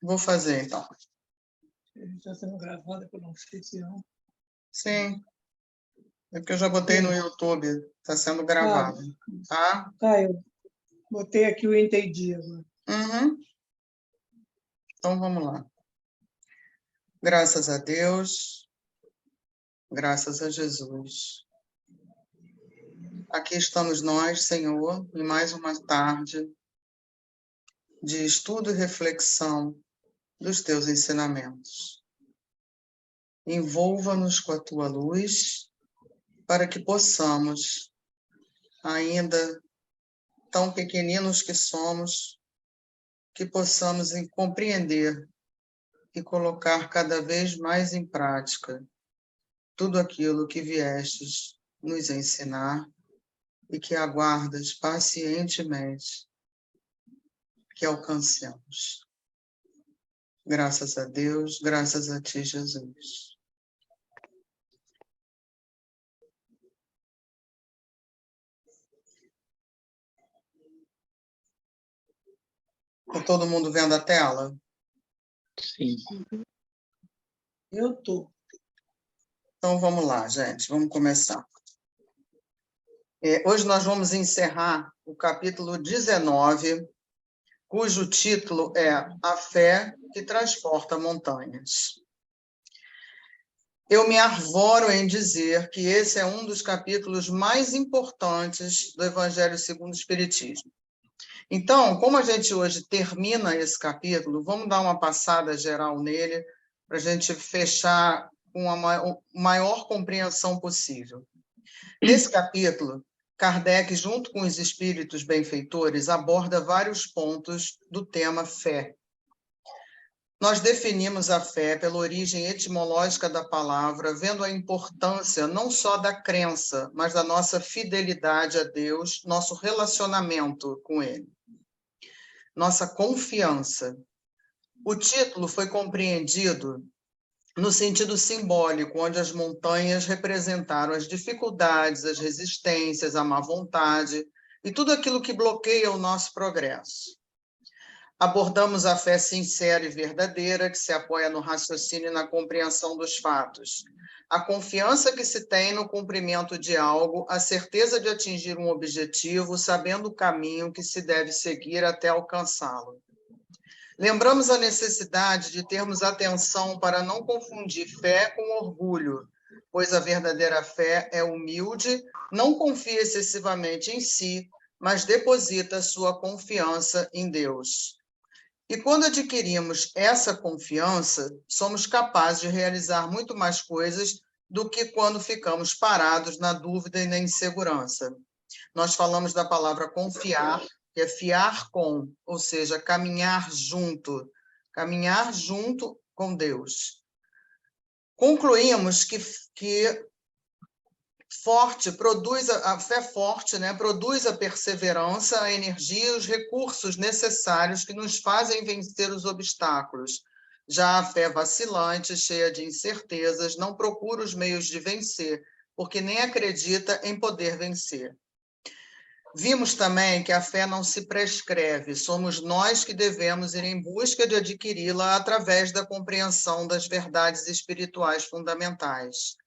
Vou fazer, então. Está sendo gravado, eu não sei se não. Sim. É porque eu já botei no YouTube. Está sendo gravado. Tá? Tá, eu botei aqui o entendi agora. Uhum. Então, vamos lá. Graças a Deus. Graças a Jesus. Aqui estamos nós, Senhor, em mais uma tarde de estudo e reflexão dos teus ensinamentos. Envolva-nos com a tua luz, para que possamos, ainda tão pequeninos que somos, que possamos compreender e colocar cada vez mais em prática tudo aquilo que viestes nos ensinar e que aguardas pacientemente que alcancemos. Graças a Deus, graças a ti, Jesus. Está todo mundo vendo a tela? Sim. Eu estou. Então, vamos lá, gente, vamos começar. Hoje nós vamos encerrar o capítulo 19, cujo título é A Fé que Transporta Montanhas. Eu me arvoro em dizer que esse é um dos capítulos mais importantes do Evangelho segundo o Espiritismo. Então, como a gente hoje termina esse capítulo, vamos dar uma passada geral nele, para a gente fechar com a maior compreensão possível. Nesse capítulo, Kardec, junto com os espíritos benfeitores, aborda vários pontos do tema fé. Nós definimos a fé pela origem etimológica da palavra, vendo a importância não só da crença, mas da nossa fidelidade a Deus, nosso relacionamento com Ele, nossa confiança. O título foi compreendido no sentido simbólico, onde as montanhas representaram as dificuldades, as resistências, a má vontade e tudo aquilo que bloqueia o nosso progresso. Abordamos a fé sincera e verdadeira, que se apoia no raciocínio e na compreensão dos fatos. A confiança que se tem no cumprimento de algo, a certeza de atingir um objetivo, sabendo o caminho que se deve seguir até alcançá-lo. Lembramos a necessidade de termos atenção para não confundir fé com orgulho, pois a verdadeira fé é humilde, não confia excessivamente em si, mas deposita sua confiança em Deus. E quando adquirimos essa confiança, somos capazes de realizar muito mais coisas do que quando ficamos parados na dúvida e na insegurança. Nós falamos da palavra confiar, que é fiar com, ou seja, caminhar junto com Deus. Concluímos que forte produz a fé forte, né? Produz a perseverança, a energia e os recursos necessários que nos fazem vencer os obstáculos. Já a fé vacilante, cheia de incertezas, não procura os meios de vencer, porque nem acredita em poder vencer. Vimos também que a fé não se prescreve, somos nós que devemos ir em busca de adquiri-la através da compreensão das verdades espirituais fundamentais.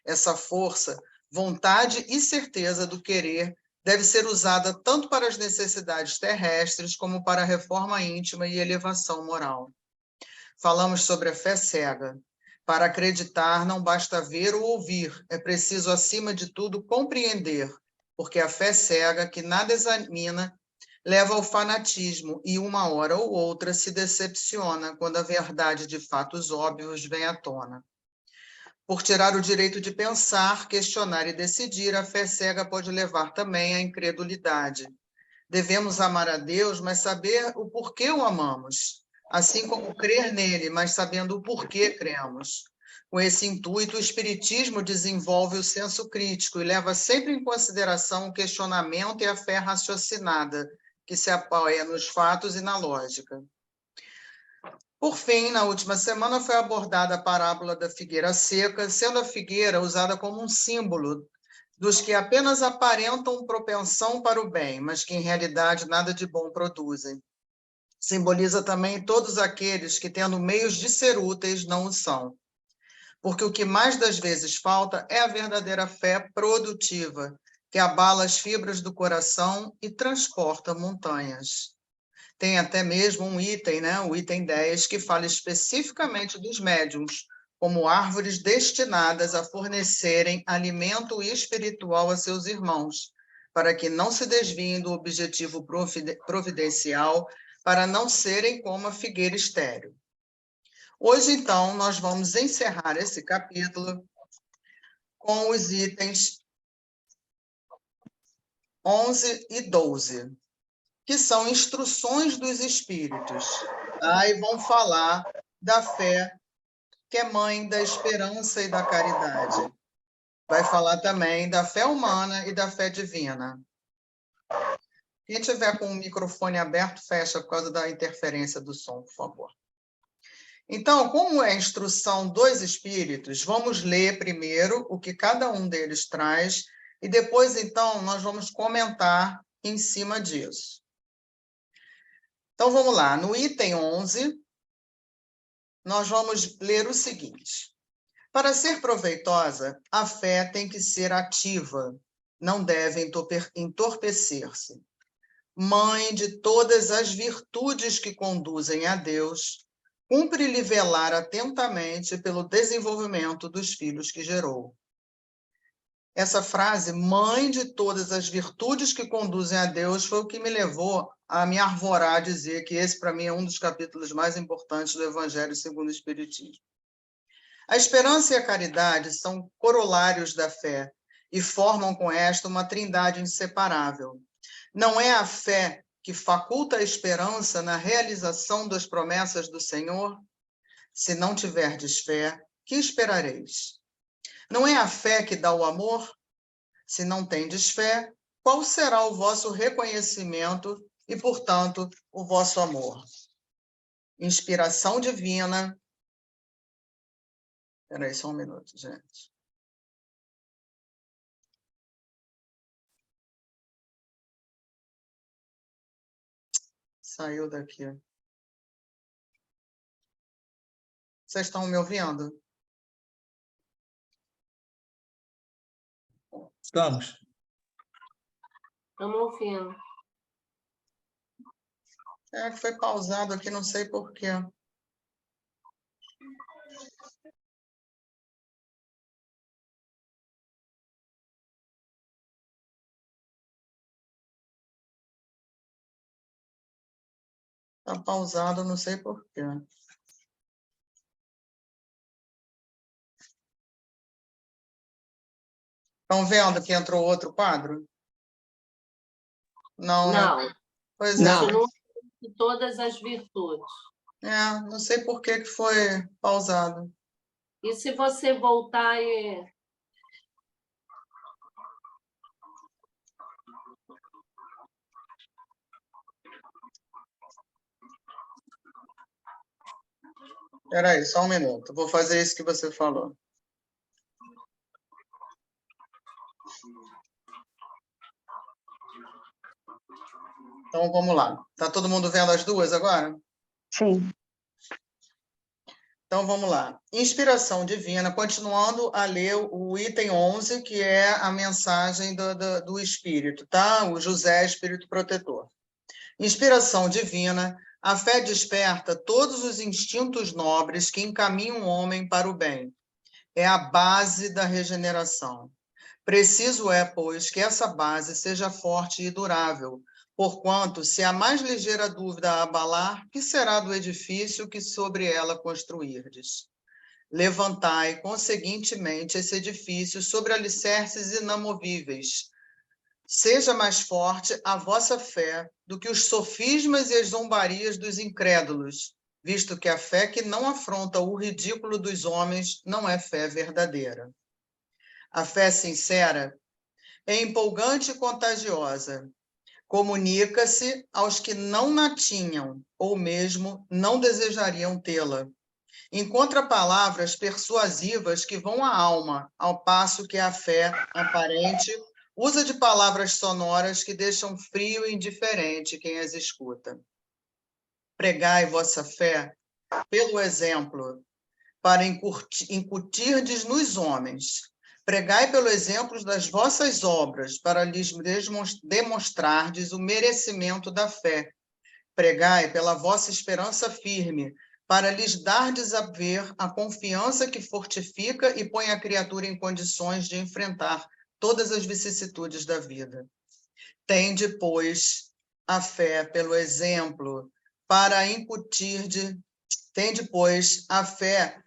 Essa força, vontade e certeza do querer deve ser usada tanto para as necessidades terrestres como para a reforma íntima e elevação moral. Falamos sobre a fé cega. Para acreditar, não basta ver ou ouvir, é preciso, acima de tudo, compreender, porque a fé cega, que nada examina, leva ao fanatismo e, uma hora ou outra, se decepciona quando a verdade de fatos óbvios vem à tona. Por tirar o direito de pensar, questionar e decidir, a fé cega pode levar também à incredulidade. Devemos amar a Deus, mas saber o porquê o amamos, assim como crer nele, mas sabendo o porquê cremos. Com esse intuito, o Espiritismo desenvolve o senso crítico e leva sempre em consideração o questionamento e a fé raciocinada, que se apoia nos fatos e na lógica. Por fim, na última semana foi abordada a parábola da figueira seca, sendo a figueira usada como um símbolo dos que apenas aparentam propensão para o bem, mas que em realidade nada de bom produzem. Simboliza também todos aqueles que, tendo meios de ser úteis, não o são. Porque o que mais das vezes falta é a verdadeira fé produtiva, que abala as fibras do coração e transporta montanhas. Tem até mesmo um item, né, o item 10, que fala especificamente dos médiuns, como árvores destinadas a fornecerem alimento espiritual a seus irmãos, para que não se desviem do objetivo providencial, para não serem como a figueira estéril. Hoje, então, nós vamos encerrar esse capítulo com os itens 11 e 12, que são instruções dos espíritos. Tá? E vão falar da fé, que é mãe da esperança e da caridade. Vai falar também da fé humana e da fé divina. Quem tiver com o microfone aberto, fecha por causa da interferência do som, por favor. Então, como é a instrução dos espíritos, vamos ler primeiro o que cada um deles traz e depois, então, nós vamos comentar em cima disso. Então, vamos lá. No item 11, nós vamos ler o seguinte. Para ser proveitosa, a fé tem que ser ativa, não deve entorpecer-se. Mãe de todas as virtudes que conduzem a Deus, cumpre-lhe velar atentamente pelo desenvolvimento dos filhos que gerou. Essa frase, mãe de todas as virtudes que conduzem a Deus, foi o que me levou a me arvorar a dizer que esse, para mim, é um dos capítulos mais importantes do Evangelho segundo o Espiritismo. A esperança e a caridade são corolários da fé e formam com esta uma trindade inseparável. Não é a fé que faculta a esperança na realização das promessas do Senhor? Se não tiverdes fé, que esperareis? Não é a fé que dá o amor? Se não tendes fé, qual será o vosso reconhecimento e, portanto, o vosso amor? Inspiração divina. Espera aí só um minuto, gente. Saiu daqui. Vocês estão me ouvindo? Estamos. Estamos ouvindo. É que foi pausado aqui, não sei por quê. Está pausado, não sei por quê. Estão vendo que entrou outro quadro? Não, né? Não, Pois é. continua de todas as virtudes. É, não sei por que que foi pausado. E se você voltar e... Espera aí, só um minuto. Vou fazer isso que você falou. Então, vamos lá. Está todo mundo vendo as duas agora? Sim. Então, vamos lá. Inspiração divina, continuando a ler o item 11, que é a mensagem do Espírito, tá? O José, Espírito Protetor. Inspiração divina, a fé desperta todos os instintos nobres que encaminham o homem para o bem. É a base da regeneração. Preciso é, pois, que essa base seja forte e durável, porquanto, se a mais ligeira dúvida a abalar, que será do edifício que sobre ela construirdes? Levantai, conseguintemente, esse edifício sobre alicerces inamovíveis. Seja mais forte a vossa fé do que os sofismas e as zombarias dos incrédulos, visto que a fé que não afronta o ridículo dos homens não é fé verdadeira. A fé sincera é empolgante e contagiosa. Comunica-se aos que não na tinham, ou mesmo não desejariam tê-la. Encontra palavras persuasivas que vão à alma, ao passo que a fé aparente usa de palavras sonoras que deixam frio e indiferente quem as escuta. pregai vossa fé pelo exemplo, para incutirdes nos homens. Pregai pelo exemplo das vossas obras, para lhes demonstrardes o merecimento da fé. Pregai pela vossa esperança firme, para lhes dardes a ver a confiança que fortifica e põe a criatura em condições de enfrentar todas as vicissitudes da vida. Tende, pois, a fé pelo exemplo, para incutir-de. Tende, pois, a fé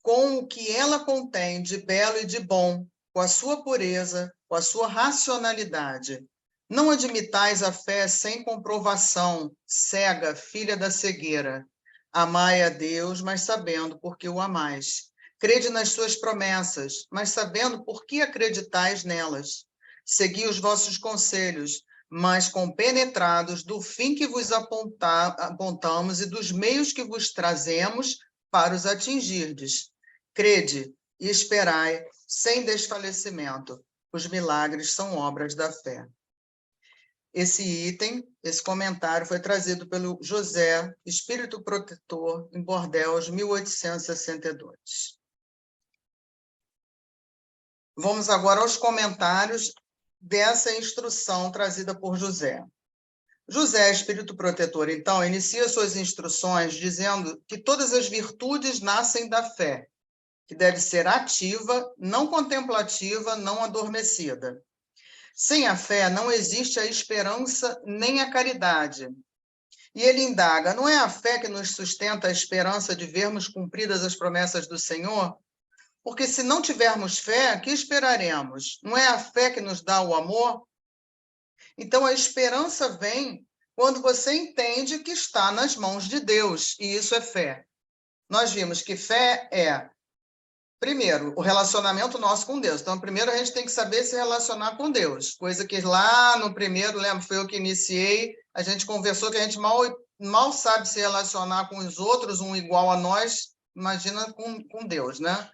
com o que ela contém de belo e de bom, com a sua pureza, com a sua racionalidade. Não admitais a fé sem comprovação, cega, filha da cegueira. Amai a Deus, mas sabendo por que o amais. Crede nas suas promessas, mas sabendo por que acreditais nelas. Segui os vossos conselhos, mas compenetrados do fim que vos apontamos e dos meios que vos trazemos para os atingirdes. Crede e esperai sem desfalecimento. Os milagres são obras da fé. Esse item, esse comentário foi trazido pelo José, Espírito Protetor, em Bordeaux, 1862. Vamos agora aos comentários dessa instrução trazida por José. José, Espírito Protetor, então, inicia suas instruções dizendo que todas as virtudes nascem da fé, que deve ser ativa, não contemplativa, não adormecida. Sem a fé não existe a esperança nem a caridade. E ele indaga, não é a fé que nos sustenta a esperança de vermos cumpridas as promessas do Senhor? Porque se não tivermos fé, que esperaremos? Não é a fé que nos dá o amor? Então a esperança vem quando você entende que está nas mãos de Deus, e isso é fé. Nós vimos que fé é, primeiro, o relacionamento nosso com Deus. Então, primeiro a gente tem que saber se relacionar com Deus, coisa que lá no primeiro, lembra, foi eu que iniciei, a gente conversou que a gente mal sabe se relacionar com os outros, um igual a nós, imagina com Deus, né?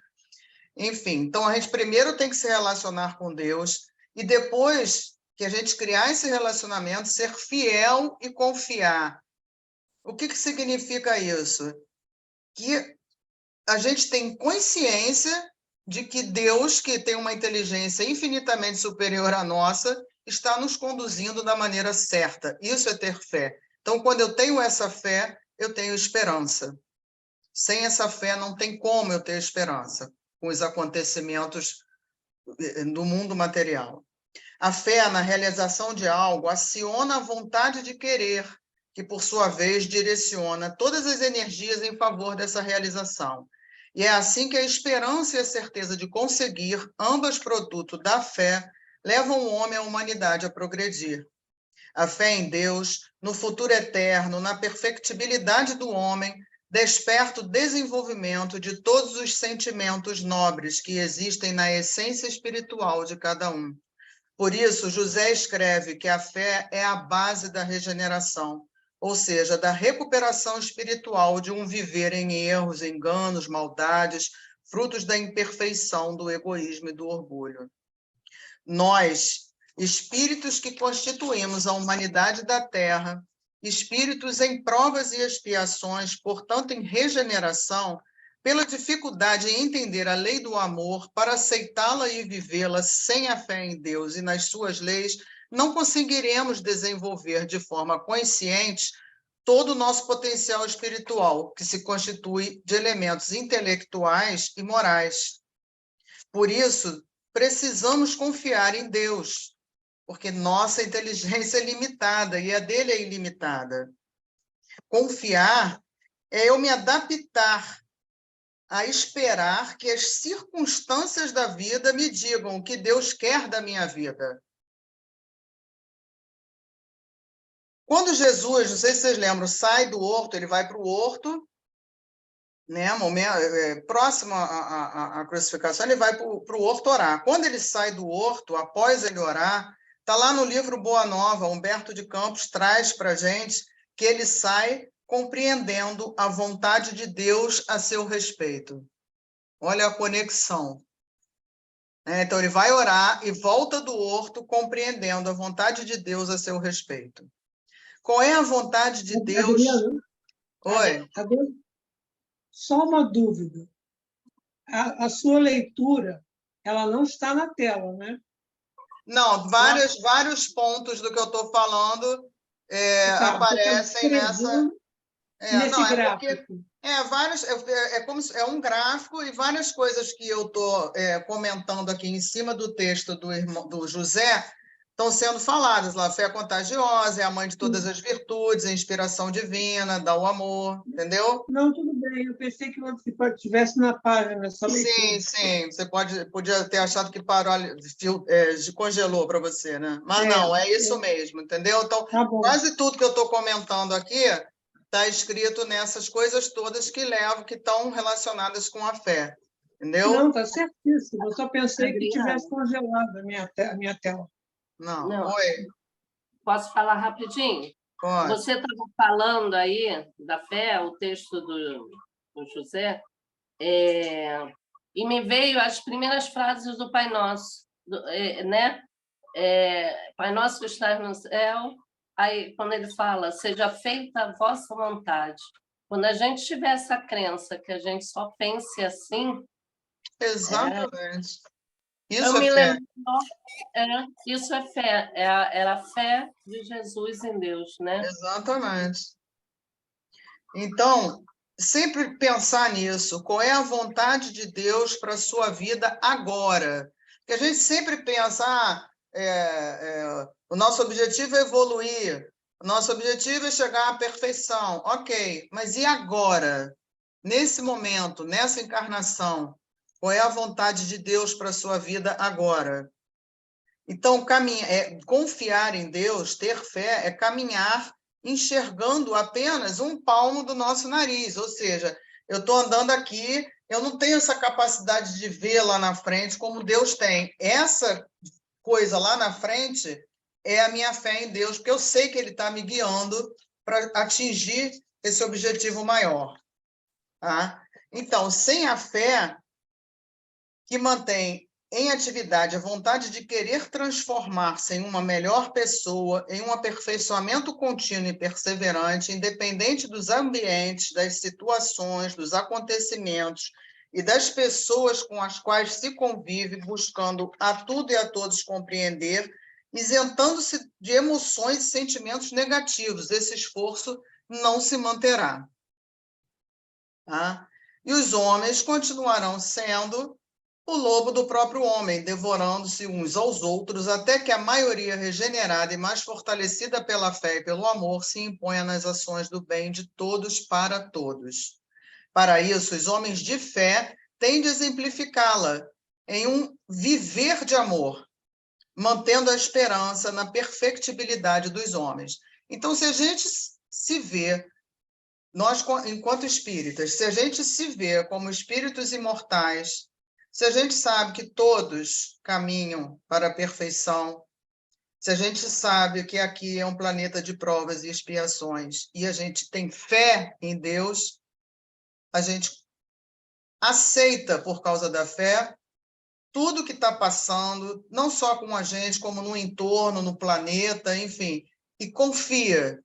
Enfim, então a gente primeiro tem que se relacionar com Deus e depois que a gente criar esse relacionamento, ser fiel e confiar. O que significa isso? Que a gente tem consciência de que Deus, que tem uma inteligência infinitamente superior à nossa, está nos conduzindo da maneira certa. Isso é ter fé. Então, quando eu tenho essa fé, eu tenho esperança. Sem essa fé, não tem como eu ter esperança com os acontecimentos do mundo material. A fé na realização de algo aciona a vontade de querer, que, por sua vez, direciona todas as energias em favor dessa realização. E é assim que a esperança e a certeza de conseguir, ambas produto da fé, levam o homem e a humanidade a progredir. A fé em Deus, no futuro eterno, na perfectibilidade do homem, desperta o desenvolvimento de todos os sentimentos nobres que existem na essência espiritual de cada um. Por isso, José escreve que a fé é a base da regeneração, ou seja, da recuperação espiritual de um viver em erros, enganos, maldades, frutos da imperfeição, do egoísmo e do orgulho. Nós, espíritos que constituímos a humanidade da Terra, espíritos em provas e expiações, portanto, em regeneração, pela dificuldade em entender a lei do amor, para aceitá-la e vivê-la sem a fé em Deus e nas suas leis, não conseguiremos desenvolver de forma consciente todo o nosso potencial espiritual, que se constitui de elementos intelectuais e morais. Por isso, precisamos confiar em Deus, porque nossa inteligência é limitada e a dele é ilimitada. Confiar é eu me adaptar a esperar que as circunstâncias da vida me digam o que Deus quer da minha vida. Quando Jesus, não sei se vocês lembram, sai do horto, ele vai para o horto, né, próximo à crucificação, ele vai para o horto orar. Quando ele sai do horto, após ele orar, está lá no livro Boa Nova, Humberto de Campos traz para a gente que ele sai compreendendo a vontade de Deus a seu respeito. Olha a conexão. Então, ele vai orar e volta do horto compreendendo a vontade de Deus a seu respeito. Qual é a vontade de Deus? Oi. Só uma dúvida. A sua leitura, ela não está na tela, né? Não, vários pontos do que eu estou falando Tá, você está aparecem nessa. nesse Não, é gráfico. porque é como é um gráfico e várias coisas que eu estou comentando aqui em cima do texto do José estão sendo faladas lá. Fé contagiosa, é a mãe de todas as virtudes, a inspiração divina, dá o amor, entendeu? Não, tudo bem. Eu pensei que você estivesse na página essa leitura. Sim. Você podia ter achado que parou, congelou para você, né? Mas não, é isso mesmo, entendeu? Então, tá bom. quase tudo que eu estou comentando aqui está escrito nessas coisas todas que estão relacionadas com a fé, entendeu? Não, está certíssimo. Eu só pensei que tivesse congelado a minha tela. Não. Oi. Posso falar rapidinho? Pode. Você estava falando aí da fé, o texto do José, e me veio as primeiras frases do Pai Nosso, né? Pai Nosso que estás no céu, aí quando ele fala, seja feita a vossa vontade. Quando a gente tiver essa crença que a gente só pense assim... Exatamente. Isso eu é me fé. lembro, isso é fé, era a fé de Jesus em Deus, né? Exatamente. Então, sempre pensar nisso, qual é a vontade de Deus para a sua vida agora? Porque a gente sempre pensa, o nosso objetivo é evoluir, o nosso objetivo é chegar à perfeição. Ok, mas e agora? Nesse momento, nessa encarnação, qual é a vontade de Deus para a sua vida agora? Então, confiar em Deus, ter fé, é caminhar enxergando apenas um palmo do nosso nariz, ou seja, eu estou andando aqui, eu não tenho essa capacidade de ver lá na frente como Deus tem. Essa coisa lá na frente é a minha fé em Deus, porque eu sei que Ele está me guiando para atingir esse objetivo maior. Tá? Então, sem a fé que mantém em atividade a vontade de querer transformar-se em uma melhor pessoa, em um aperfeiçoamento contínuo e perseverante, independente dos ambientes, das situações, dos acontecimentos e das pessoas com as quais se convive, buscando a tudo e a todos compreender, isentando-se de emoções e sentimentos negativos. Esse esforço não se manterá. Tá? E os homens continuarão sendo o lobo do próprio homem, devorando-se uns aos outros, até que a maioria regenerada e mais fortalecida pela fé e pelo amor se imponha nas ações do bem de todos para todos. Para isso, os homens de fé têm de exemplificá-la em um viver de amor, mantendo a esperança na perfectibilidade dos homens. Então, se a gente se vê, nós, enquanto espíritas, se a gente se vê como espíritos imortais, se a gente sabe que todos caminham para a perfeição, se a gente sabe que aqui é um planeta de provas e expiações, e a gente tem fé em Deus, a gente aceita, por causa da fé, tudo que está passando, não só com a gente, como no entorno, no planeta, enfim, e confia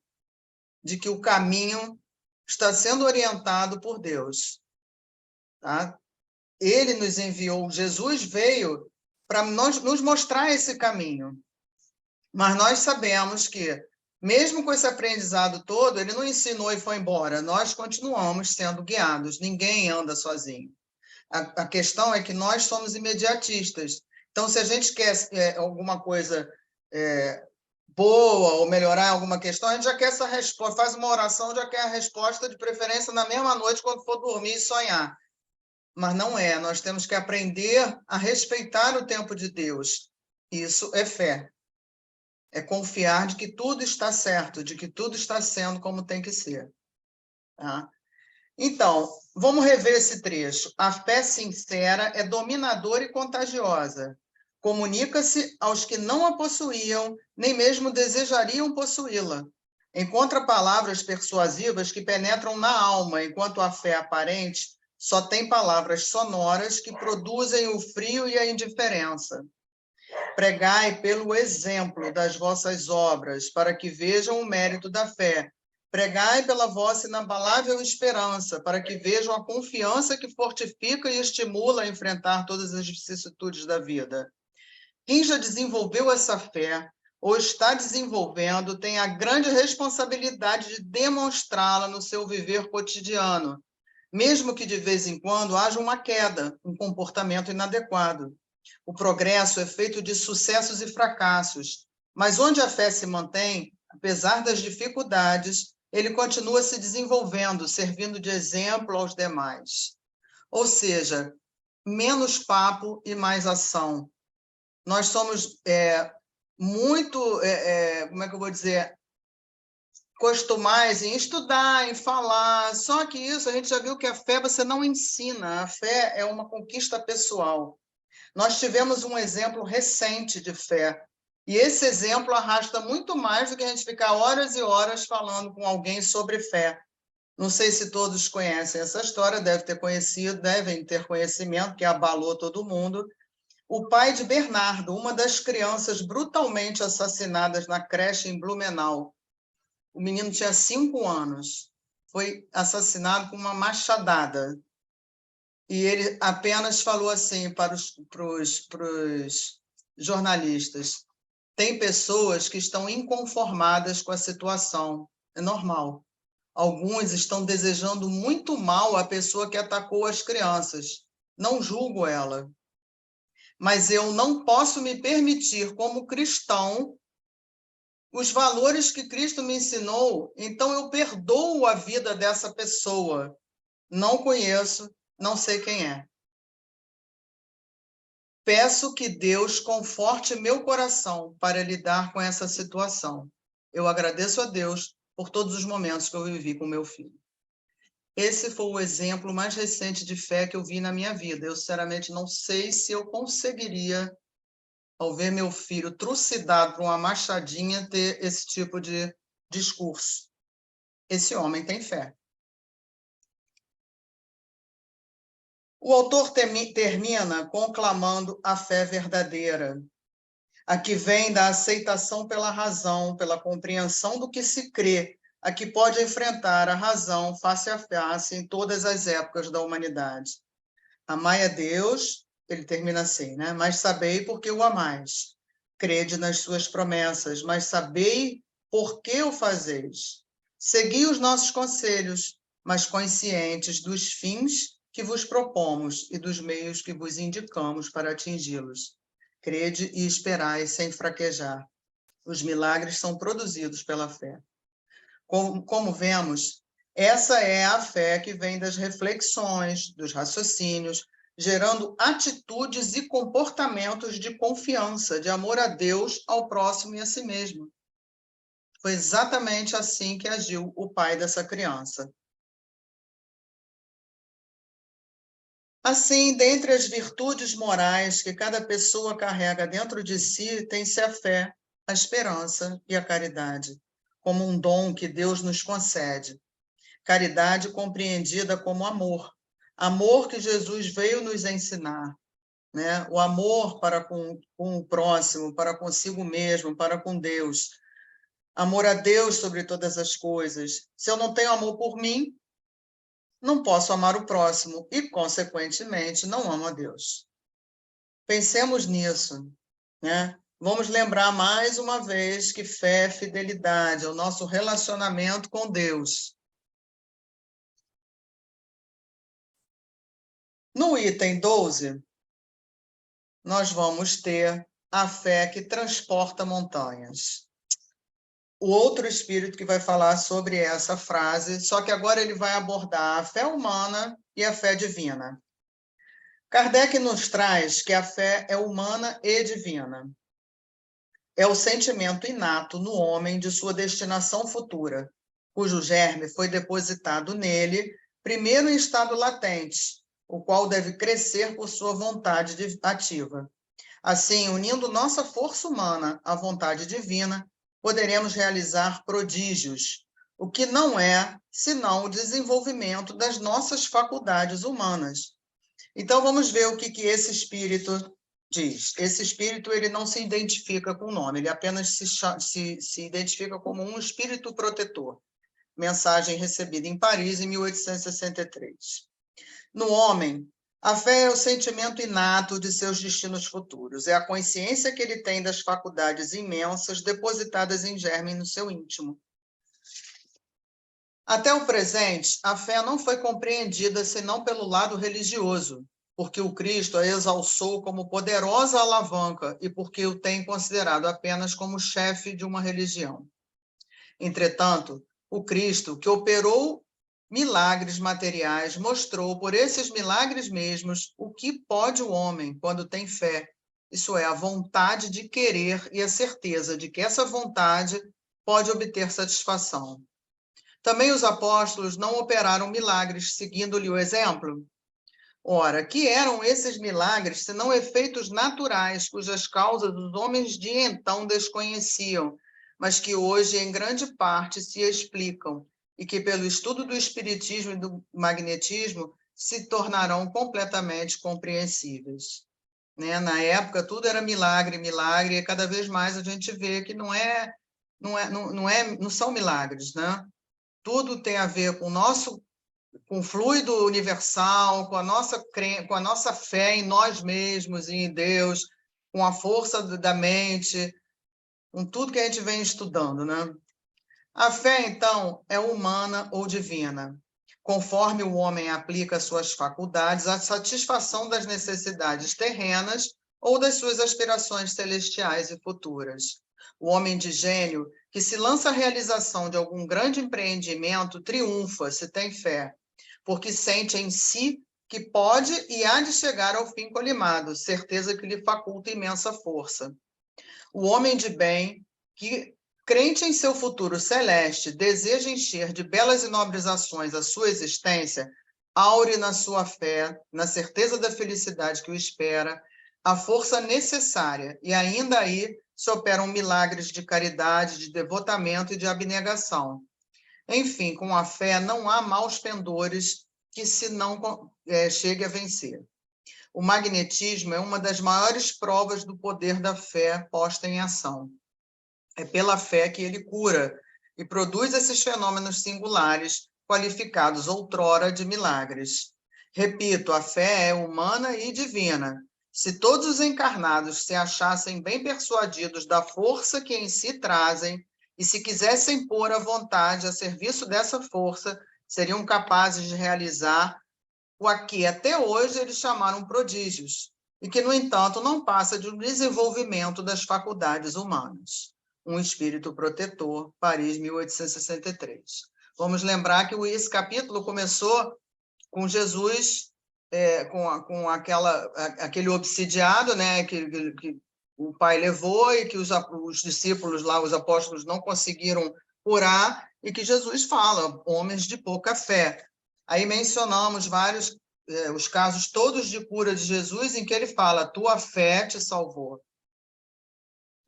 de que o caminho está sendo orientado por Deus. Tá? Ele nos enviou, Jesus veio para nos mostrar esse caminho. Mas nós sabemos que, mesmo com esse aprendizado todo, ele não ensinou e foi embora. Nós continuamos sendo guiados, ninguém anda sozinho. A questão é que nós somos imediatistas. Então, se a gente quer alguma coisa boa ou melhorar alguma questão, a gente já quer essa resposta, faz uma oração, já quer a resposta, de preferência na mesma noite, quando for dormir e sonhar. Mas não é, nós temos que aprender a respeitar o tempo de Deus. Isso é fé. É confiar de que tudo está certo, de que tudo está sendo como tem que ser. Tá? Então, vamos rever esse trecho. A fé sincera é dominadora e contagiosa. Comunica-se aos que não a possuíam, nem mesmo desejariam possuí-la. Encontra palavras persuasivas que penetram na alma, enquanto a fé aparente só tem palavras sonoras que produzem o frio e a indiferença. Pregai pelo exemplo das vossas obras, para que vejam o mérito da fé, Pregai pela vossa inabalável esperança, para que vejam a confiança que fortifica e estimula a enfrentar todas as vicissitudes da vida. Quem já desenvolveu essa fé, ou está desenvolvendo, tem a grande responsabilidade de demonstrá-la no seu viver cotidiano, mesmo que de vez em quando haja uma queda, um comportamento inadequado. O progresso é feito de sucessos e fracassos, mas onde a fé se mantém, apesar das dificuldades, ele continua se desenvolvendo, servindo de exemplo aos demais. Ou seja, menos papo e mais ação. Nós somos muito, como é que eu vou dizer, costumais em estudar, em falar, só que isso, a gente já viu que a fé você não ensina, a fé é uma conquista pessoal. Nós tivemos um exemplo recente de fé, e esse exemplo arrasta muito mais do que a gente ficar horas e horas falando com alguém sobre fé. Não sei se todos conhecem essa história, devem ter conhecimento, que abalou todo mundo. O pai de Bernardo, uma das crianças brutalmente assassinadas na creche em Blumenau. O menino tinha 5 anos, foi assassinado com uma machadada. E ele apenas falou assim para os jornalistas: tem pessoas que estão inconformadas com a situação, é normal. Alguns estão desejando muito mal à pessoa que atacou as crianças. Não julgo ela. Mas eu não posso me permitir, como cristão, os valores que Cristo me ensinou, então eu perdoo a vida dessa pessoa. Não conheço, não sei quem é. Peço que Deus conforte meu coração para lidar com essa situação. Eu agradeço a Deus por todos os momentos que eu vivi com meu filho. Esse foi o exemplo mais recente de fé que eu vi na minha vida. Eu, sinceramente, não sei se eu conseguiria, ao ver meu filho trucidado por uma machadinha, ter esse tipo de discurso. Esse homem tem fé. O autor termina conclamando a fé verdadeira, a que vem da aceitação pela razão, pela compreensão do que se crê, a que pode enfrentar a razão face a face em todas as épocas da humanidade. Amai a Deus, ele termina assim, né? Mas sabei porque o amais. Crede nas suas promessas, mas sabei por que o fazeis. Segui os nossos conselhos, mas conscientes dos fins que vos propomos e dos meios que vos indicamos para atingi-los. Crede e esperai sem fraquejar. Os milagres são produzidos pela fé. Como vemos, essa é a fé que vem das reflexões, dos raciocínios, gerando atitudes e comportamentos de confiança, de amor a Deus, ao próximo e a si mesmo. Foi exatamente assim que agiu o pai dessa criança. Assim, dentre as virtudes morais que cada pessoa carrega dentro de si, tem-se a fé, a esperança e a caridade, como um dom que Deus nos concede. Caridade compreendida como amor. Amor que Jesus veio nos ensinar, né? O amor para com o próximo, para consigo mesmo, para com Deus. Amor a Deus sobre todas as coisas. Se eu não tenho amor por mim, não posso amar o próximo e, consequentemente, não amo a Deus. Pensemos nisso, né? Vamos lembrar mais uma vez que fé é fidelidade, é o nosso relacionamento com Deus. No item 12, nós vamos ter a fé que transporta montanhas. O outro espírito que vai falar sobre essa frase, só que agora ele vai abordar a fé humana e a fé divina. Kardec nos traz que a fé é humana e divina. É o sentimento inato no homem de sua destinação futura, cujo germe foi depositado nele, primeiro em estado latente, o qual deve crescer por sua vontade ativa. Assim, unindo nossa força humana à vontade divina, poderemos realizar prodígios, o que não é senão o desenvolvimento das nossas faculdades humanas. Então, vamos ver o que esse espírito diz. Esse espírito ele não se identifica com o nome, ele apenas se identifica como um espírito protetor. mensagem recebida em Paris em 1863. No homem, a fé é o sentimento inato de seus destinos futuros, é a consciência que ele tem das faculdades imensas depositadas em germe no seu íntimo. Até o presente, a fé não foi compreendida senão pelo lado religioso, porque o Cristo a exalçou como poderosa alavanca e porque o tem considerado apenas como chefe de uma religião. Entretanto, o Cristo, que operou milagres materiais, mostrou por esses milagres mesmos o que pode o homem quando tem fé, isso é, a vontade de querer e a certeza de que essa vontade pode obter satisfação. Também os apóstolos não operaram milagres seguindo-lhe o exemplo. Ora, que eram esses milagres, senão efeitos naturais, cujas causas os homens de então desconheciam, mas que hoje, em grande parte, se explicam, e que, pelo estudo do espiritismo e do magnetismo, se tornarão completamente compreensíveis. Né? Na época, tudo era milagre, milagre, e cada vez mais a gente vê que não são milagres, né? Tudo tem a ver com o fluido universal, com a nossa fé em nós mesmos e em Deus, com a força da mente, com tudo que a gente vem estudando, né? A fé, então, é humana ou divina, conforme o homem aplica suas faculdades à satisfação das necessidades terrenas ou das suas aspirações celestiais e futuras. O homem de gênio, que se lança à realização de algum grande empreendimento, triunfa, se tem fé, porque sente em si que pode e há de chegar ao fim colimado, certeza que lhe faculta imensa força. O homem de bem, que, crente em seu futuro celeste, deseja encher de belas e nobres ações a sua existência, aure na sua fé, na certeza da felicidade que o espera, a força necessária, e ainda aí se operam milagres de caridade, de devotamento e de abnegação. Enfim, com a fé não há maus pendores que se não chegue a vencer. O magnetismo é uma das maiores provas do poder da fé posta em ação. É pela fé que ele cura e produz esses fenômenos singulares, qualificados outrora de milagres. Repito, a fé é humana e divina. Se todos os encarnados se achassem bem persuadidos da força que em si trazem, e se quisessem pôr a vontade a serviço dessa força, seriam capazes de realizar o que até hoje eles chamaram prodígios, e que, no entanto, não passa de um desenvolvimento das faculdades humanas. Um espírito protetor, Paris, 1863. Vamos lembrar que esse capítulo começou com Jesus, com aquele obsidiado, né, que o pai levou e que os discípulos lá, os apóstolos, não conseguiram curar, e que Jesus fala, homens de pouca fé. Aí mencionamos os casos todos de cura de Jesus em que ele fala, tua fé te salvou.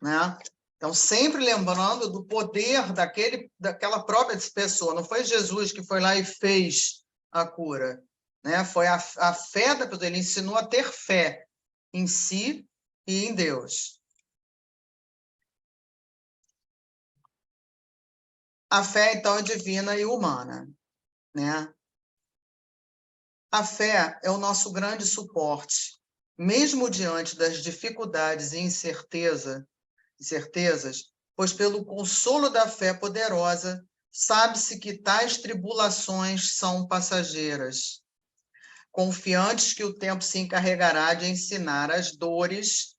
Né? Então, sempre lembrando do poder daquela própria pessoa. Não foi Jesus que foi lá e fez a cura. Né? Foi a fé da pessoa. Ele ensinou a ter fé em si e em Deus. A fé, então, é divina e humana. Né? A fé é o nosso grande suporte, mesmo diante das dificuldades e incertezas, pois pelo consolo da fé poderosa, sabe-se que tais tribulações são passageiras, confiantes que o tempo se encarregará de ensinar as dores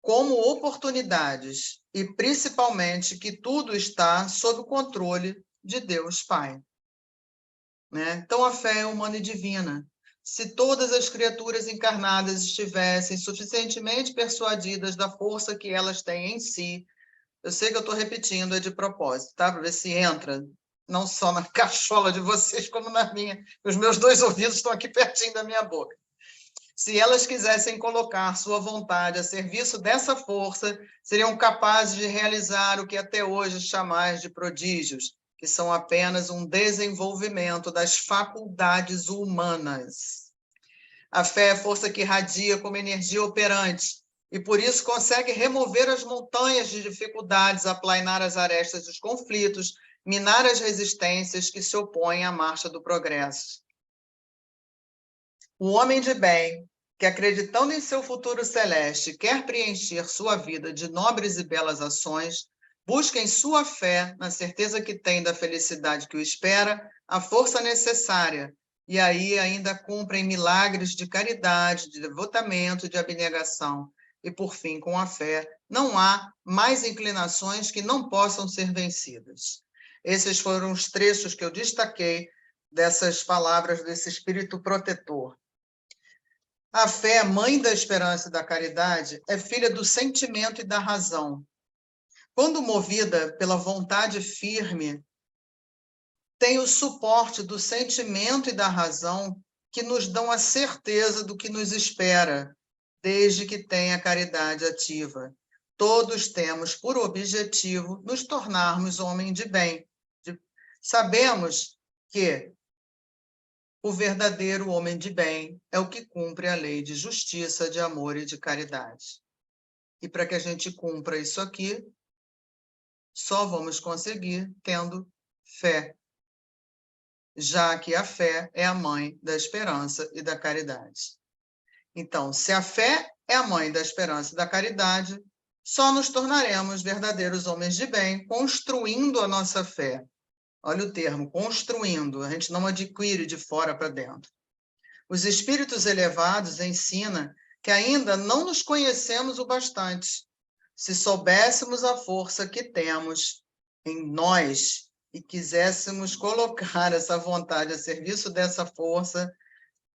como oportunidades, e principalmente que tudo está sob o controle de Deus Pai. Né? Então, a fé é humana e divina. Se todas as criaturas encarnadas estivessem suficientemente persuadidas da força que elas têm em si, eu sei que eu estou repetindo, é de propósito, tá? Para ver se entra, não só na cachola de vocês, como na minha. Os meus 2 ouvidos estão aqui pertinho da minha boca. Se elas quisessem colocar sua vontade a serviço dessa força, seriam capazes de realizar o que até hoje chamais de prodígios, que são apenas um desenvolvimento das faculdades humanas. A fé é força que irradia como energia operante, e por isso consegue remover as montanhas de dificuldades, aplainar as arestas dos conflitos, minar as resistências que se opõem à marcha do progresso. O homem de bem, que acreditando em seu futuro celeste, quer preencher sua vida de nobres e belas ações, busca em sua fé, na certeza que tem da felicidade que o espera, a força necessária, e aí ainda cumprem milagres de caridade, de devotamento, de abnegação. E, por fim, com a fé, não há mais inclinações que não possam ser vencidas. Esses foram os trechos que eu destaquei dessas palavras desse espírito protetor. A fé, mãe da esperança e da caridade, é filha do sentimento e da razão. Quando movida pela vontade firme, tem o suporte do sentimento e da razão que nos dão a certeza do que nos espera, desde que tenha caridade ativa. Todos temos por objetivo nos tornarmos homem de bem. Sabemos que o verdadeiro homem de bem é o que cumpre a lei de justiça, de amor e de caridade. E para que a gente cumpra isso aqui, só vamos conseguir tendo fé, já que a fé é a mãe da esperança e da caridade. Então, se a fé é a mãe da esperança e da caridade, só nos tornaremos verdadeiros homens de bem, construindo a nossa fé. Olha o termo, construindo, a gente não adquire de fora para dentro. Os espíritos elevados ensinam que ainda não nos conhecemos o bastante. Se soubéssemos a força que temos em nós e quiséssemos colocar essa vontade a serviço dessa força,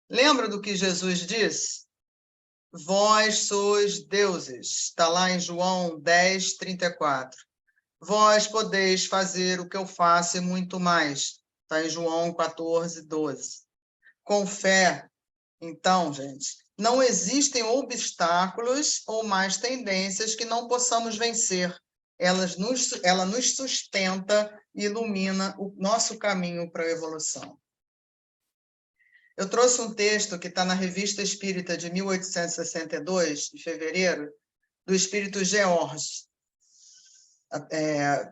lembra do que Jesus disse? Vós sois deuses. Está lá em João 10, 34. Vós podeis fazer o que eu faço e muito mais. Está em João 14, 12. Com fé, então, gente, não existem obstáculos ou mais tendências que não possamos vencer. Ela nos sustenta e ilumina o nosso caminho para a evolução. Eu trouxe um texto que está na Revista Espírita de 1862, de fevereiro, do espírito George,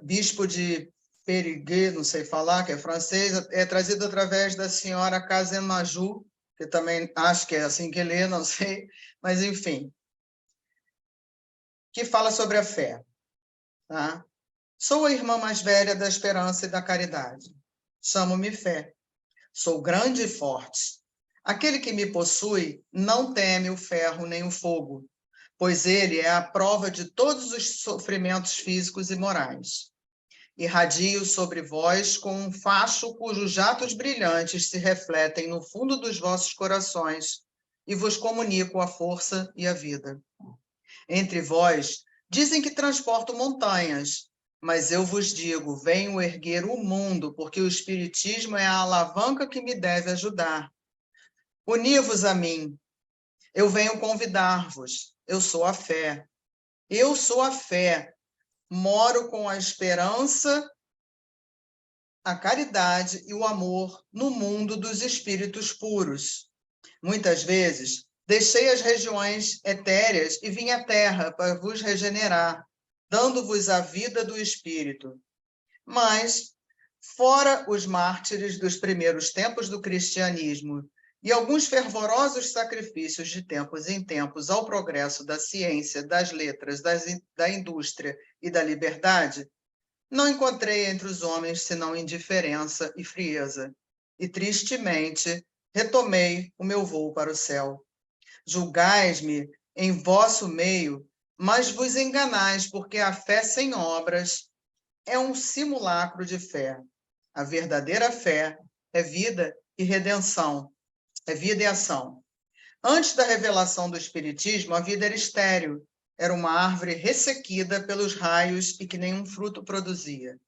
bispo de Périgueux, não sei falar, que é francês, é trazido através da senhora Casemajou, que também acho que é assim que lê, não sei, mas enfim, que fala sobre a fé. Tá? Sou a irmã mais velha da esperança e da caridade. Chamo-me fé. Sou grande e forte. Aquele que me possui não teme o ferro nem o fogo, pois ele é a prova de todos os sofrimentos físicos e morais. Irradio sobre vós com um facho cujos jatos brilhantes se refletem no fundo dos vossos corações e vos comunico a força e a vida. Entre vós, dizem que transporto montanhas, mas eu vos digo, venho erguer o mundo, porque o Espiritismo é a alavanca que me deve ajudar. Uni-vos a mim. Eu venho convidar-vos. Eu sou a fé. Eu sou a fé. Moro com a esperança, a caridade e o amor no mundo dos espíritos puros. Muitas vezes, deixei as regiões etéreas e vim à terra para vos regenerar, dando-vos a vida do espírito. Mas, fora os mártires dos primeiros tempos do cristianismo e alguns fervorosos sacrifícios de tempos em tempos ao progresso da ciência, das letras, da indústria e da liberdade, não encontrei entre os homens senão indiferença e frieza, e tristemente retomei o meu voo para o céu. Julgais-me em vosso meio, mas vos enganais, porque a fé sem obras é um simulacro de fé. A verdadeira fé é vida e redenção, é vida e ação. Antes da revelação do Espiritismo, a vida era estéril, era uma árvore ressequida pelos raios e que nenhum fruto produzia.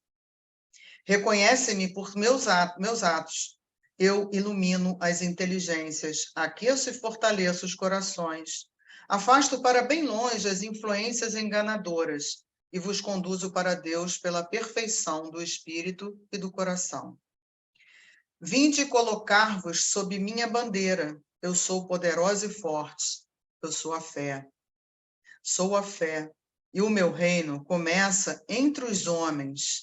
Reconhece-me por meus atos. Eu ilumino as inteligências, aqueço e fortaleço os corações. Afasto para bem longe as influências enganadoras e vos conduzo para Deus pela perfeição do espírito e do coração. Vinde colocar-vos sob minha bandeira. Eu sou poderosa e forte. Eu sou a fé. Sou a fé. E o meu reino começa entre os homens.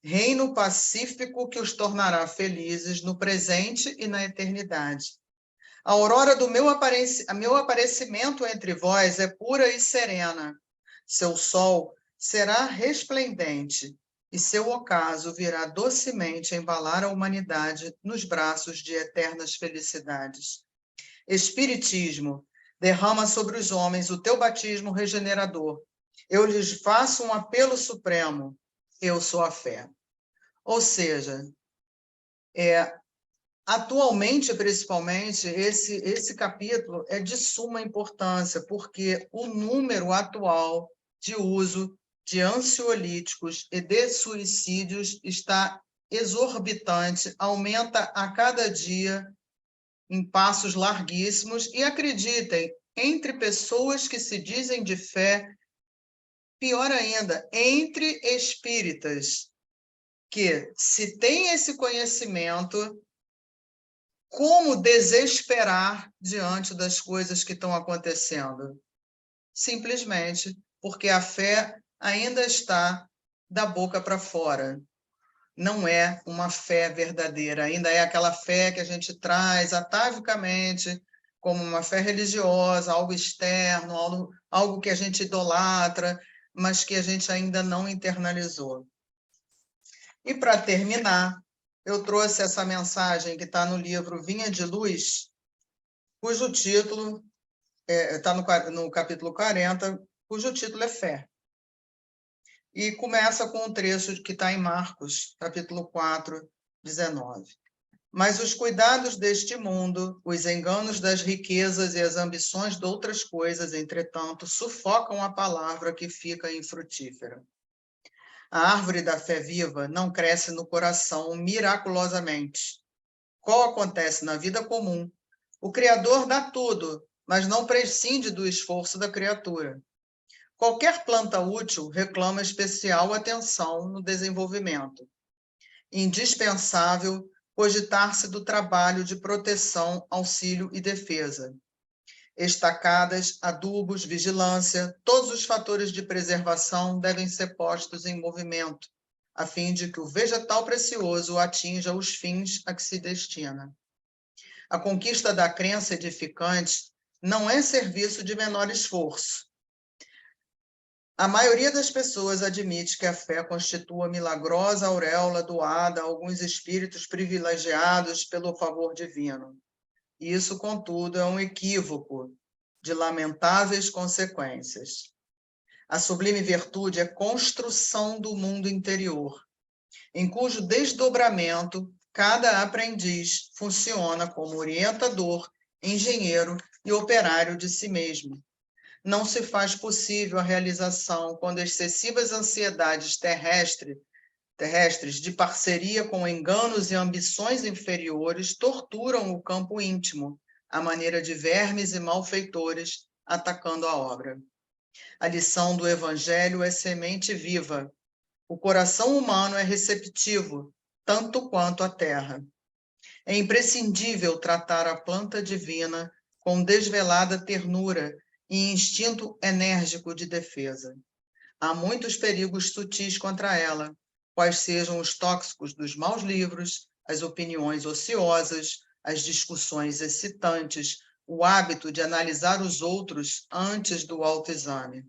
reino pacífico que os tornará felizes no presente e na eternidade. A aurora do meu aparecimento entre vós é pura e serena. Seu sol será resplendente, e seu ocaso virá docemente embalar a humanidade nos braços de eternas felicidades. Espiritismo, derrama sobre os homens o teu batismo regenerador. Eu lhes faço um apelo supremo. Eu sou a fé. Ou seja, atualmente, principalmente, esse capítulo é de suma importância, porque o número atual de uso de ansiolíticos e de suicídios está exorbitante, aumenta a cada dia em passos larguíssimos, e acreditem, entre pessoas que se dizem de fé, pior ainda, entre espíritas, que se tem esse conhecimento, como desesperar diante das coisas que estão acontecendo? Simplesmente porque a fé ainda está da boca para fora. Não é uma fé verdadeira, ainda é aquela fé que a gente traz atavicamente como uma fé religiosa, algo externo, algo que a gente idolatra, mas que a gente ainda não internalizou. E para terminar, eu trouxe essa mensagem que está no livro Vinha de Luz, cujo título está no capítulo 40, cujo título é Fé. E começa com um trecho que está em Marcos, capítulo 4, 19. Mas os cuidados deste mundo, os enganos das riquezas e as ambições de outras coisas, entretanto, sufocam a palavra que fica infrutífera. A árvore da fé viva não cresce no coração miraculosamente. Qual acontece na vida comum? O Criador dá tudo, mas não prescinde do esforço da criatura. Qualquer planta útil reclama especial atenção no desenvolvimento. Indispensável cogitar-se do trabalho de proteção, auxílio e defesa. Estacadas, adubos, vigilância, todos os fatores de preservação devem ser postos em movimento, a fim de que o vegetal precioso atinja os fins a que se destina. A conquista da crença edificante não é serviço de menor esforço. A maioria das pessoas admite que a fé constitua milagrosa auréola doada a alguns espíritos privilegiados pelo favor divino. Isso, contudo, é um equívoco de lamentáveis consequências. A sublime virtude é construção do mundo interior, em cujo desdobramento cada aprendiz funciona como orientador, engenheiro e operário de si mesmo. Não se faz possível a realização quando excessivas ansiedades terrestres de parceria com enganos e ambições inferiores torturam o campo íntimo, à maneira de vermes e malfeitores atacando a obra. A lição do Evangelho é semente viva. O coração humano é receptivo, tanto quanto a terra. É imprescindível tratar a planta divina com desvelada ternura e instinto enérgico de defesa. Há muitos perigos sutis contra ela, quais sejam os tóxicos dos maus livros, as opiniões ociosas, as discussões excitantes, o hábito de analisar os outros antes do autoexame.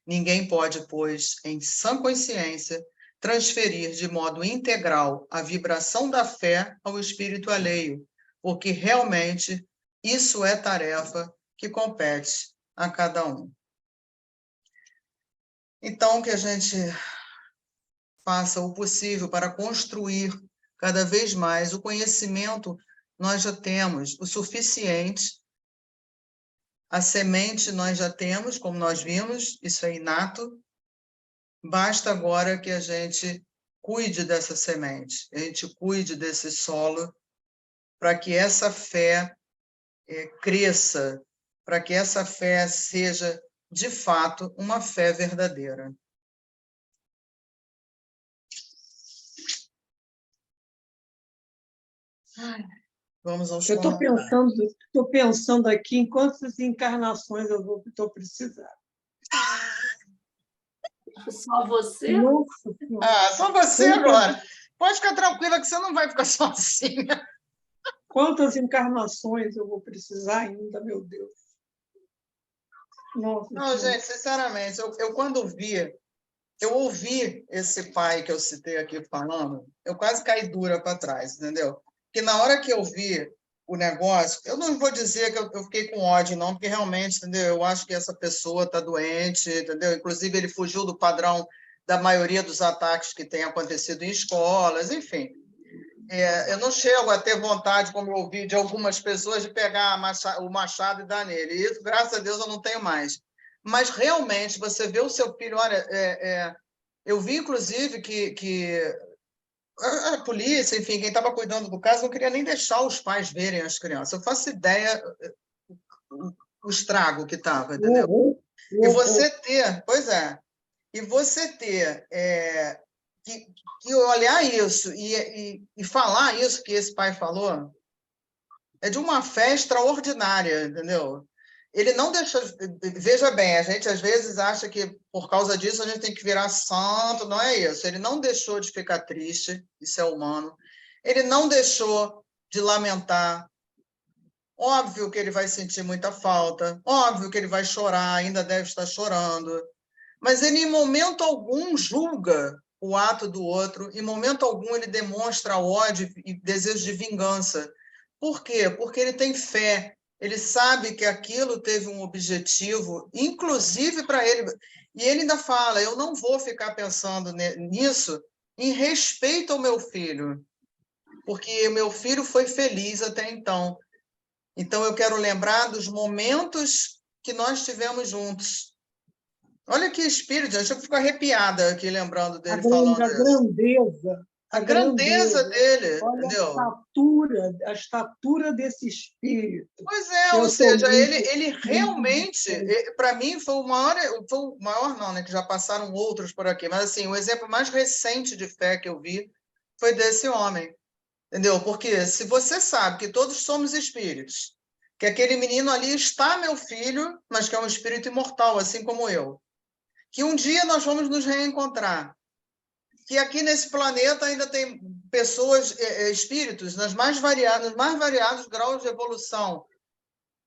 Ninguém pode, pois, em sã consciência, transferir de modo integral a vibração da fé ao espírito alheio, porque realmente isso é tarefa que compete a cada um. Então, que a gente faça o possível para construir cada vez mais o conhecimento. Nós já temos o suficiente, a semente nós já temos, como nós vimos, isso é inato, basta agora que a gente cuide dessa semente, a gente cuide desse solo, para que essa fé cresça, para que essa fé seja, de fato, uma fé verdadeira. Vamos aos comentários. Estou pensando aqui em quantas encarnações eu estou precisando. Só você? Nossa Senhora. Ah, só você agora. Pode ficar tranquila que você não vai ficar sozinha. Quantas encarnações eu vou precisar ainda, meu Deus. Nossa Não, Senhora. gente, sinceramente, eu quando eu ouvi esse pai que eu citei aqui falando, eu quase caí dura para trás, entendeu? Porque na hora que eu vi o negócio, eu não vou dizer que eu fiquei com ódio, não, porque realmente, entendeu? Eu acho que essa pessoa está doente, entendeu? Inclusive, ele fugiu do padrão da maioria dos ataques que têm acontecido em escolas, enfim. Eu não chego a ter vontade, como eu ouvi de algumas pessoas, de pegar o machado e dar nele. E isso, graças a Deus, eu não tenho mais. Mas, realmente, você vê o seu filho... Olha, eu vi, inclusive, que a polícia, enfim, quem estava cuidando do caso, não queria nem deixar os pais verem as crianças. Eu faço ideia o estrago que estava, entendeu? E você ter... Pois é. E você ter... que olhar isso e falar isso que esse pai falou é de uma fé extraordinária, entendeu? Ele não deixou... Veja bem, a gente às vezes acha que por causa disso a gente tem que virar santo, não é isso. Ele não deixou de ficar triste, isso é humano. Ele não deixou de lamentar. Óbvio que ele vai sentir muita falta, óbvio que ele vai chorar, ainda deve estar chorando, mas ele, em momento algum, julga o ato do outro, em momento algum, ele demonstra ódio e desejo de vingança. Por quê? Porque ele tem fé, ele sabe que aquilo teve um objetivo, inclusive para ele. E ele ainda fala: eu não vou ficar pensando nisso em respeito ao meu filho, porque meu filho foi feliz até então. Então, eu quero lembrar dos momentos que nós tivemos juntos. Olha que espírito, eu fico arrepiada aqui lembrando dele falando A isso. grandeza. A grandeza dele, Olha entendeu? a estatura desse espírito. Pois é, Eu ou sou seja, muito, ele muito realmente, para mim, foi o maior não, né, que já passaram outros por aqui, mas assim, o exemplo mais recente de fé que eu vi foi desse homem, entendeu? Porque se você sabe que todos somos espíritos, que aquele menino ali está meu filho, mas que é um espírito imortal, assim como eu, que um dia nós vamos nos reencontrar, que aqui nesse planeta ainda tem pessoas, espíritos, nos mais variados graus de evolução,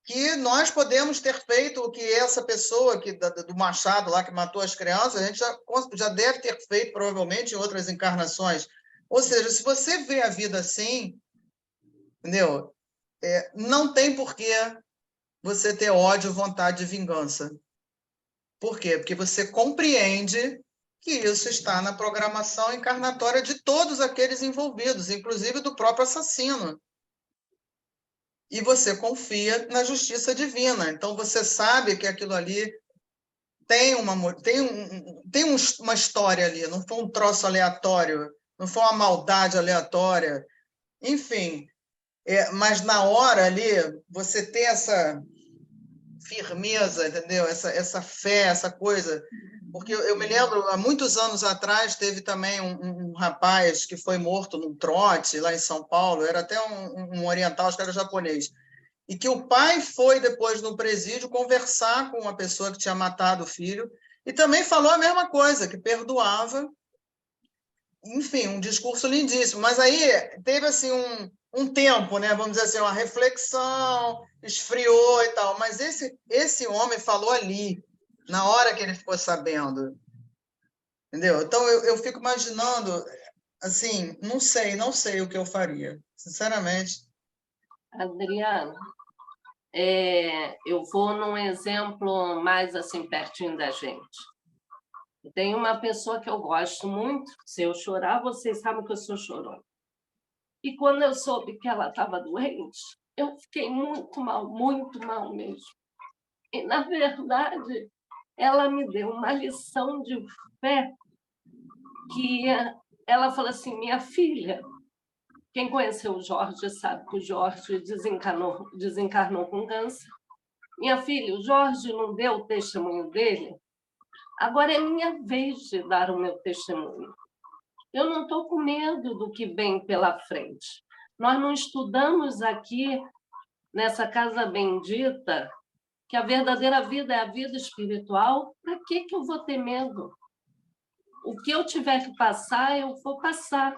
que nós podemos ter feito o que essa pessoa do Machado lá que matou as crianças, a gente já deve ter feito provavelmente em outras encarnações. Ou seja, se você vê a vida assim, entendeu? Não tem porquê você ter ódio, vontade de vingança. Por quê? Porque você compreende que isso está na programação encarnatória de todos aqueles envolvidos, inclusive do próprio assassino. E você confia na justiça divina. Então, você sabe que aquilo ali tem uma história ali, não foi um troço aleatório, não foi uma maldade aleatória. Enfim, mas na hora ali, você ter essa firmeza, entendeu? Essa fé, essa coisa. Porque eu me lembro, há muitos anos atrás, teve também um rapaz que foi morto num trote lá em São Paulo, era até um oriental, acho que era japonês, e que o pai foi depois no presídio conversar com uma pessoa que tinha matado o filho, e também falou a mesma coisa, que perdoava. Enfim, um discurso lindíssimo. Mas aí teve assim um tempo, né? Vamos dizer assim, uma reflexão, esfriou e tal. Mas esse homem falou ali, na hora que ele ficou sabendo. Entendeu? Então eu fico imaginando, assim, não sei o que eu faria, sinceramente. Adriana, eu vou num exemplo mais assim pertinho da gente. Tem uma pessoa que eu gosto muito. Se eu chorar, vocês sabem que eu sou chorona. E quando eu soube que ela estava doente, eu fiquei muito mal mesmo. E, na verdade, ela me deu uma lição de fé que ela falou assim: minha filha, quem conheceu o Jorge sabe que o Jorge desencarnou com câncer. Minha filha, o Jorge não deu o testemunho dele, agora é minha vez de dar o meu testemunho. Eu não estou com medo do que vem pela frente. Nós não estudamos aqui, nessa casa bendita, que a verdadeira vida é a vida espiritual. Para que eu vou ter medo? o que eu tiver que passar, eu vou passar.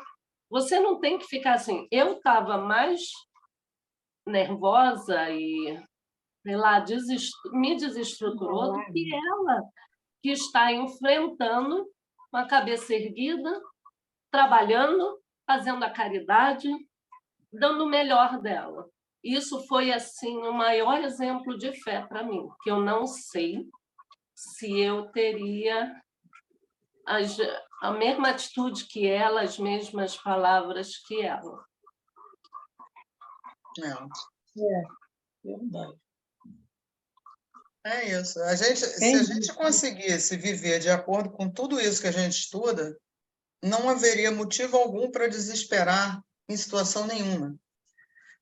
Você não tem que ficar assim. Eu estava mais nervosa e, sei lá, me desestruturou do que ela, que está enfrentando com a cabeça erguida, trabalhando, fazendo a caridade, dando o melhor dela. Isso foi assim o maior exemplo de fé para mim, que eu não sei se eu teria a mesma atitude que ela, as mesmas palavras que ela. Verdade. É isso. Se a gente conseguisse viver de acordo com tudo isso que a gente estuda, não haveria motivo algum para desesperar em situação nenhuma.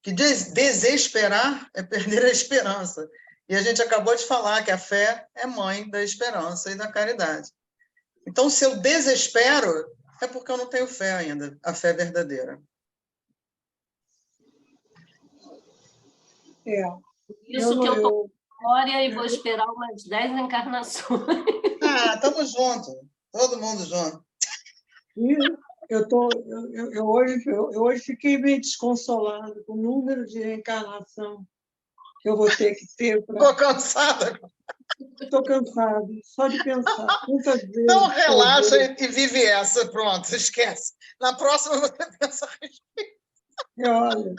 Que desesperar é perder a esperança. E a gente acabou de falar que a fé é mãe da esperança e da caridade. Então, se eu desespero, é porque eu não tenho fé ainda, a fé verdadeira. Isso que eu estou com glória e vou esperar umas 10 encarnações. Estamos juntos, todo mundo junto. Eu hoje fiquei meio desconsolada com o número de reencarnação que eu vou ter que ter. Estou cansada. Estou cansada, só de pensar. Quantas vezes então, relaxa e vive essa, pronto, esquece. Na próxima você pensa a respeito. Olha,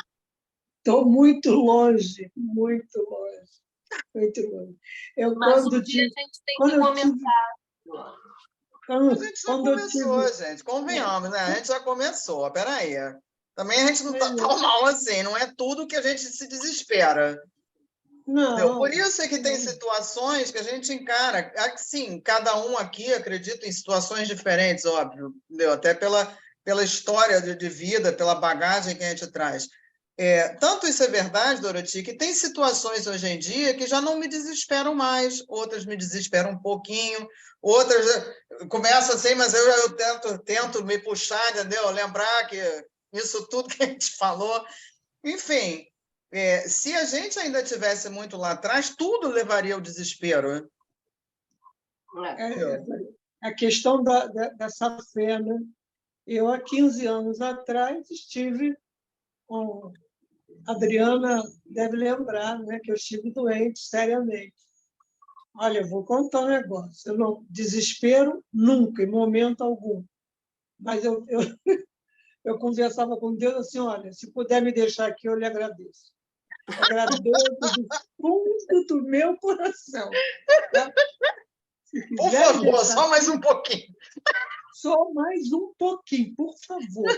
estou muito longe, muito longe, muito longe. Mas um dia a gente tem que comentar. A gente já começou, gente, convenhamos, né? A gente já começou, peraí. Também a gente não está tão mal assim, não é tudo que a gente se desespera. Não. Por isso é que tem situações que a gente encara. Sim, cada um aqui acredita em situações diferentes, óbvio, entendeu? Até pela história de vida, pela bagagem que a gente traz. Tanto isso é verdade, Dorothy, que tem situações hoje em dia que já não me desesperam mais, outras me desesperam um pouquinho, outras começam assim, mas eu tento me puxar, entendeu? Lembrar que isso tudo que a gente falou. Enfim, se a gente ainda tivesse muito lá atrás, tudo levaria ao desespero. A questão dessa fé, né? Eu, há 15 anos atrás, estive com a Adriana, deve lembrar, né, que eu estive doente seriamente. Olha, eu vou contar um negócio. Eu não desespero nunca, em momento algum. Mas eu conversava com Deus assim, olha, se puder me deixar aqui, eu lhe agradeço. Agradeço do fundo do meu coração. Tá? Por favor, só mais um pouquinho. Só mais um pouquinho, por favor.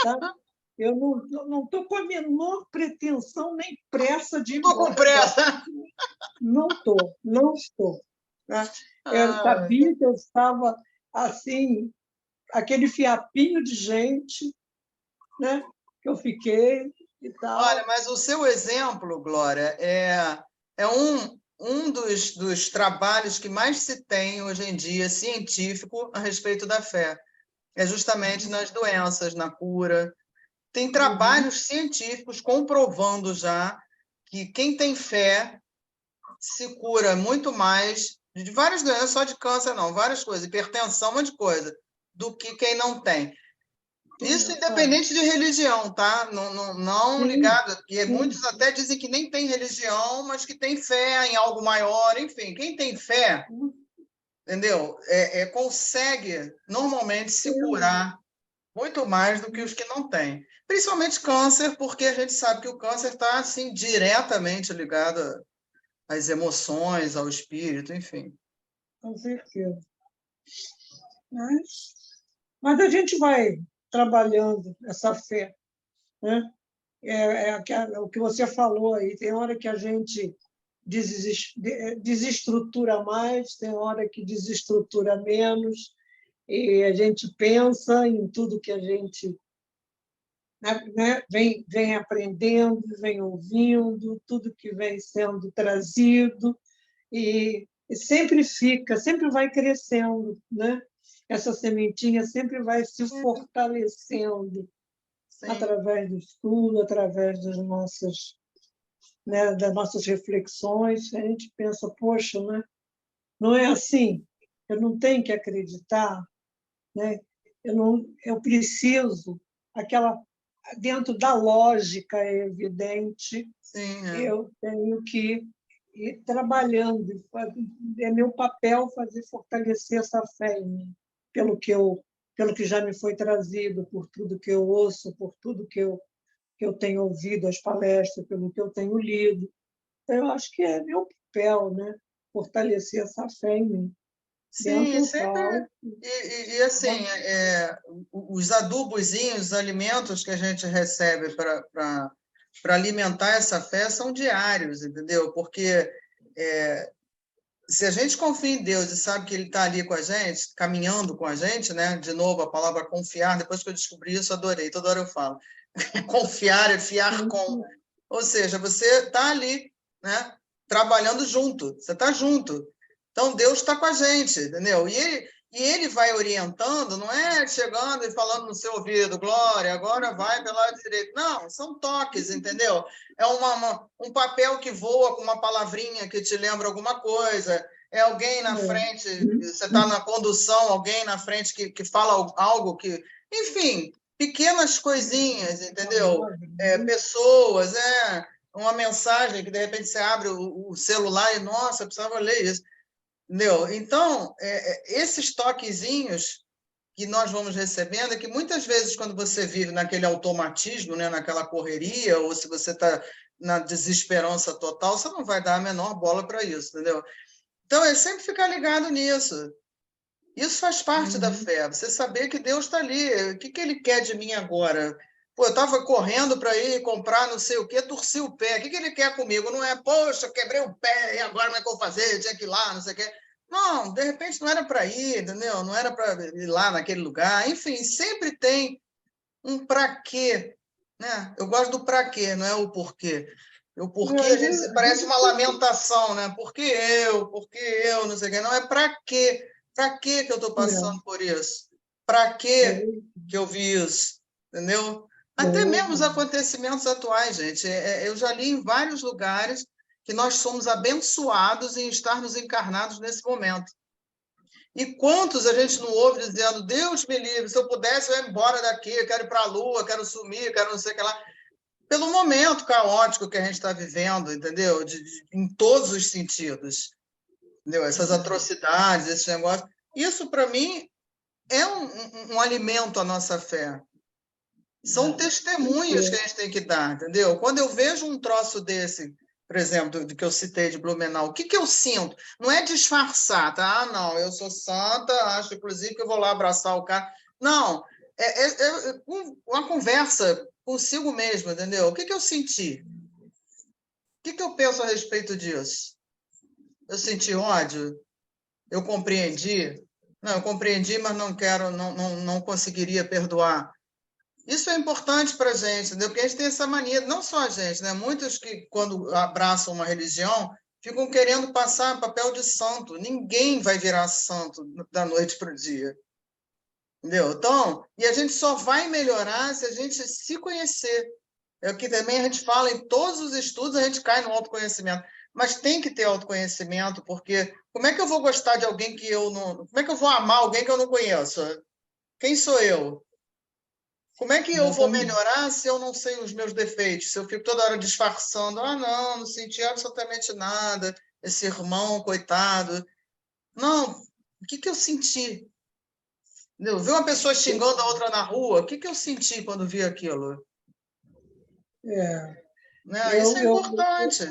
Tá? Eu não estou com a menor pretensão nem pressa de ir embora. Estou com pressa. Não estou. Tá? Eu sabia que eu estava assim, aquele fiapinho de gente, né, que eu fiquei e tal. Olha, mas o seu exemplo, Glória, é um dos trabalhos que mais se tem hoje em dia, científico, a respeito da fé. É justamente nas doenças, na cura. Tem trabalhos científicos comprovando já que quem tem fé se cura muito mais de várias doenças, só de câncer não, várias coisas, hipertensão, um monte de coisa, do que quem não tem. Isso independente de religião, tá? Não ligado, porque muitos até dizem que nem tem religião, mas que tem fé em algo maior, enfim. Quem tem fé, entendeu? Consegue normalmente se curar muito mais do que os que não têm. Principalmente câncer, porque a gente sabe que o câncer está assim, diretamente ligado às emoções, ao espírito, enfim. Com certeza. Mas a gente vai trabalhando essa fé, né? O que você falou aí, tem hora que a gente desestrutura mais, tem hora que desestrutura menos, e a gente pensa em tudo que a gente, né, vem aprendendo, vem ouvindo, tudo que vem sendo trazido, e sempre vai crescendo, né? Essa sementinha sempre vai se fortalecendo. Sim. Através do estudo, através das nossas reflexões. A gente pensa, poxa, né? Não é assim? Eu não tenho que acreditar né? Eu preciso, dentro da lógica evidente, Sim, eu tenho que ir trabalhando, é meu papel fazer fortalecer essa fé em mim, pelo que já me foi trazido, por tudo que eu ouço, por tudo que eu tenho ouvido, as palestras, pelo que eu tenho lido. Então, eu acho que é meu papel, né? Fortalecer essa fé em mim, sim, e dentro sempre. tal. Assim, os adubozinhos, os alimentos que a gente recebe para alimentar essa fé são diários, entendeu? Porque se a gente confia em Deus e sabe que Ele está ali com a gente, caminhando com a gente, né? De novo, a palavra confiar, depois que eu descobri isso, adorei, toda hora eu falo. Confiar é fiar com. Ou seja, você está ali, né? Trabalhando junto, você está junto. Então, Deus está com a gente, entendeu? E ele vai orientando, não é chegando e falando no seu ouvido, Glória, agora vai pelo lado direito. Não, são toques, entendeu? É um papel que voa com uma palavrinha que te lembra alguma coisa. É alguém na frente, você está na condução, alguém na frente que fala algo que. Enfim, pequenas coisinhas, entendeu? Pessoas, uma mensagem que de repente você abre o celular e, nossa, eu precisava ler isso. Entendeu? Então, esses toquezinhos que nós vamos recebendo, é que muitas vezes, quando você vive naquele automatismo, né, naquela correria, ou se você está na desesperança total, você não vai dar a menor bola para isso, entendeu? Então, é sempre ficar ligado nisso. Isso faz parte da fé, você saber que Deus está ali. O que Ele quer de mim agora? Pô, eu estava correndo para ir comprar não sei o quê, torci o pé. O que Ele quer comigo? Não é, poxa, quebrei o pé, e agora como é que eu vou fazer? Eu tinha que ir lá, não sei o quê. Não, de repente não era para ir, entendeu? Não era para ir lá naquele lugar. Enfim, sempre tem um para quê, né? Eu gosto do para quê, não é o porquê. O porquê, a gente parece uma lamentação, né? Por que eu? Por que eu? Não sei o quê. Não, é para quê? Para que eu estou passando por isso? Para que eu vi isso? Entendeu? Até mesmo os acontecimentos atuais, gente. Eu já li em vários lugares que nós somos abençoados em estarmos encarnados nesse momento. E quantos a gente não ouve dizendo, Deus me livre, se eu pudesse, eu ia embora daqui, eu quero ir para a Lua, quero sumir, quero não sei o que lá. Pelo momento caótico que a gente está vivendo, entendeu? Em todos os sentidos. Entendeu? Essas atrocidades, esses negócios. Isso, para mim, é um alimento à nossa fé. São testemunhos que a gente tem que dar, entendeu? Quando eu vejo um troço desse, por exemplo, do que eu citei de Blumenau, o que eu sinto? Não é disfarçar, tá? Ah, não, eu sou santa, acho, inclusive, que eu vou lá abraçar o cara. Não, uma conversa consigo mesmo, entendeu? O que eu senti? O que eu penso a respeito disso? Eu senti ódio? Eu compreendi? Não, eu compreendi, mas não quero, não conseguiria perdoar. Isso é importante para a gente, entendeu? Porque a gente tem essa mania, não só a gente, né? Muitos que, quando abraçam uma religião, ficam querendo passar papel de santo. Ninguém vai virar santo da noite para o dia. Entendeu? Então, e a gente só vai melhorar se a gente se conhecer. É o que também a gente fala em todos os estudos, a gente cai no autoconhecimento. Mas tem que ter autoconhecimento, porque como é que eu vou gostar de alguém que eu não. Como é que eu vou amar alguém que eu não conheço? Quem sou eu? Como é que eu vou melhorar se eu não sei os meus defeitos? Se eu fico toda hora disfarçando, não senti absolutamente nada, esse irmão, coitado. Não, o que eu senti? Eu vi uma pessoa xingando a outra na rua, o que eu senti quando vi aquilo? Isso é importante.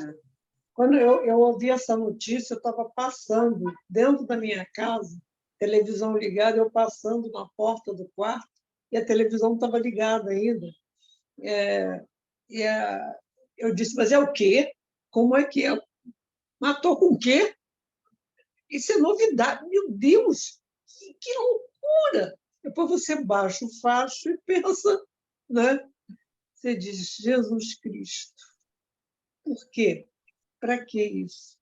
Quando eu ouvi essa notícia, eu estava passando dentro da minha casa, televisão ligada, eu passando na porta do quarto, e a televisão estava ligada ainda. Eu disse, mas é o quê? Como é que é? Matou com o quê? Isso é novidade. Meu Deus, que loucura! Depois você baixa o facho e pensa, né? Você diz, Jesus Cristo, por quê? Para que isso?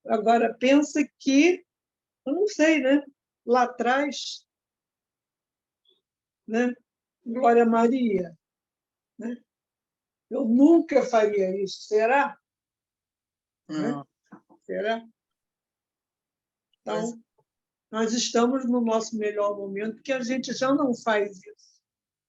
Agora, pensa que, eu não sei, né? Lá atrás, né? Glória a Maria, né? Eu nunca faria isso, será? Né? Será? Então, nós estamos no nosso melhor momento, que a gente já não faz isso,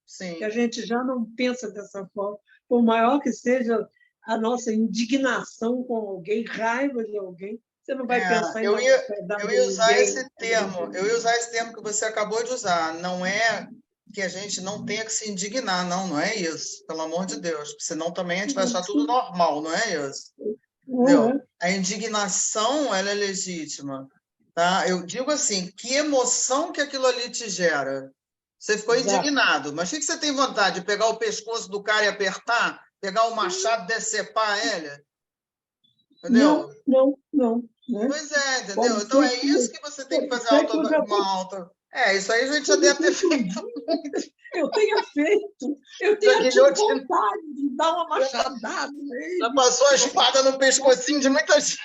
Sim. que a gente já não pensa dessa forma, por maior que seja a nossa indignação com alguém, raiva de alguém, você não vai pensar em eu dar ia, uma pedrada eu em ia usar ninguém. esse termo, eu ia usar esse termo que você acabou de usar. Não é que a gente não tenha que se indignar, não é isso, pelo amor de Deus, senão também a gente vai achar tudo normal, não é isso? Não Entendeu? é? A indignação, ela é legítima, tá? Eu digo assim, que emoção que aquilo ali te gera? Você ficou Exato. indignado, mas o que você tem vontade? De pegar o pescoço do cara e apertar? Pegar o machado e decepar ele? Entendeu? Não. Né? Pois é, entendeu? Pode Então ser é que, isso que você tem que pode fazer ser que eu já uma alta. É, isso aí a gente já pode deve ter ser que um feito. dia eu tenha feito, eu Já tenha guilhou tido vontade de dar uma machadada já nele. passou a espada no pescocinho de muita gente.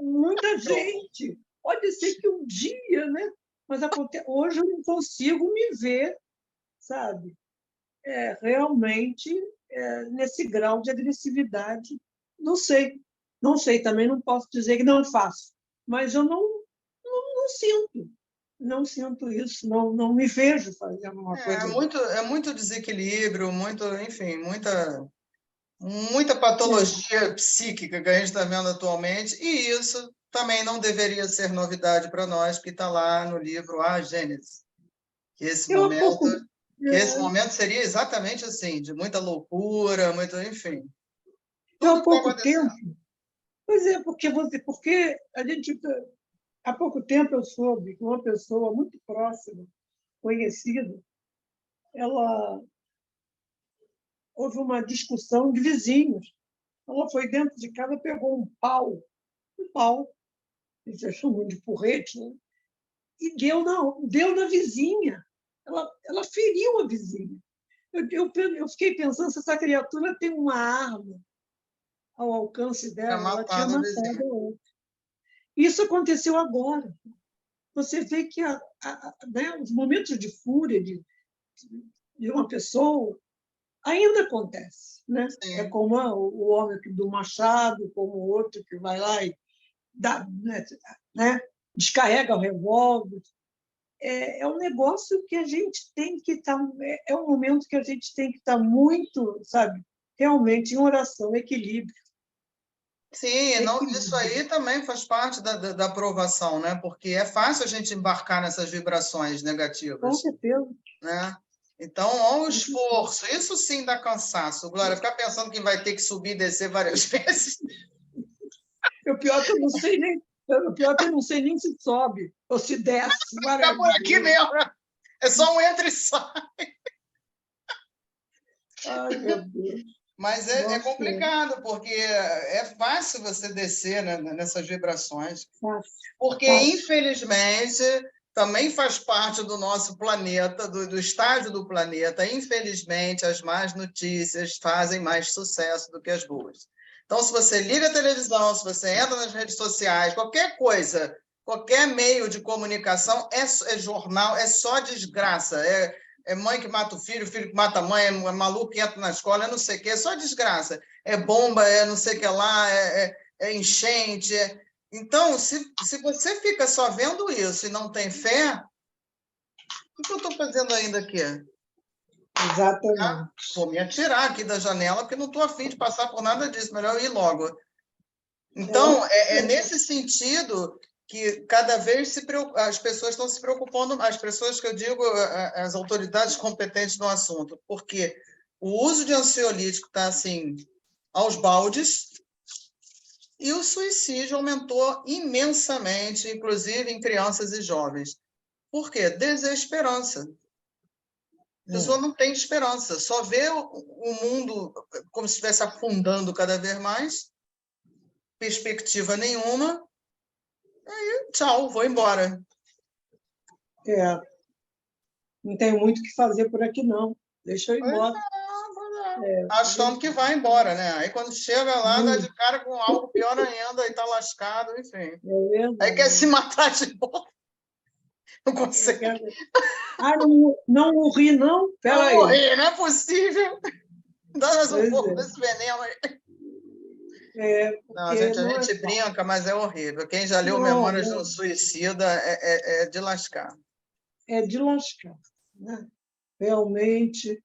Muita gente. Pode ser que um dia, né? Mas hoje eu não consigo me ver, sabe? Realmente nesse grau de agressividade. Não sei. Não sei, também não posso dizer que não faço. Mas eu não sinto. Não sinto isso, não me vejo fazendo uma coisa dessa. É muito desequilíbrio, muito, enfim, muita patologia psíquica que a gente está vendo atualmente, e isso também não deveria ser novidade para nós, porque está lá no livro A Gênese, que esse Eu há momento, pouco, que esse momento seria exatamente assim, de muita loucura, muito, enfim, eu tudo há que está pouco tempo, acontecendo. pois é, porque a gente, há pouco tempo eu soube que uma pessoa muito próxima, conhecida, ela houve uma discussão de vizinhos. Ela foi dentro de casa, pegou um pau, eles chamam de porrete, né? E deu na vizinha. Ela feriu a vizinha. Eu fiquei pensando se essa criatura tem uma arma ao alcance Para dela, ela tinha matar a matado vizinha. a outra. Isso aconteceu agora. Você vê que né, os momentos de fúria de uma pessoa ainda acontece, né? É Sim. como o homem do machado, como o outro que vai lá e dá, né? Descarrega o revólver. É um negócio que a gente tem que estar. É um momento que a gente tem que estar muito, sabe, realmente em oração, equilíbrio. Sim, não, isso Equilíbrio. aí também faz parte da aprovação, né? Porque é fácil a gente embarcar nessas vibrações Com negativas, certeza. né? Então, olha o esforço. Isso sim dá cansaço, Glória. Ficar pensando que vai ter que subir e descer várias vezes. O pior é que eu não sei nem, o pior é que eu não sei nem se sobe ou se desce. Ficar por aqui Maravilhoso. mesmo, né? É só um entra e sai. Ai, meu Deus. Mas é Nossa, complicado, porque é fácil você descer, né, nessas vibrações. fácil, Porque, fácil. infelizmente, também faz parte do nosso planeta, do estágio do planeta. Infelizmente, as más notícias fazem mais sucesso do que as boas. Então, se você liga a televisão, se você entra nas redes sociais, qualquer coisa, qualquer meio de comunicação, é jornal, é só desgraça. É mãe que mata o filho que mata a mãe, é maluco que entra na escola, é não sei o quê, é só desgraça. É bomba, é não sei o que lá, é enchente, Então, se você fica só vendo isso e não tem fé, o que eu estou fazendo ainda aqui? Exatamente. Vou me atirar aqui da janela, porque não estou afim de passar por nada disso, melhor ir logo. Então, é nesse sentido que cada vez as pessoas estão se preocupando, as pessoas que eu digo, as autoridades competentes no assunto, porque o uso de ansiolítico está assim, aos baldes, e o suicídio aumentou imensamente, inclusive em crianças e jovens. Por quê? Desesperança. A pessoa não tem esperança, só vê o mundo como se estivesse afundando cada vez mais, perspectiva nenhuma, aí tchau, vou embora. Não tem muito o que fazer por aqui, não. Deixa eu ir embora. Achando que vai embora, né? Aí quando chega lá, dá de cara com algo pior ainda, aí tá lascado, enfim. Aí quer se matar de novo. Não consegue. Não morri, não? Pera aí. Morrer, não é possível. Dá mais um pouco desse veneno aí. Não, porque a não é gente fácil. brinca, mas é horrível. Quem já leu Não, Memórias de um não, Suicida é de lascar. é de lascar, né? Realmente,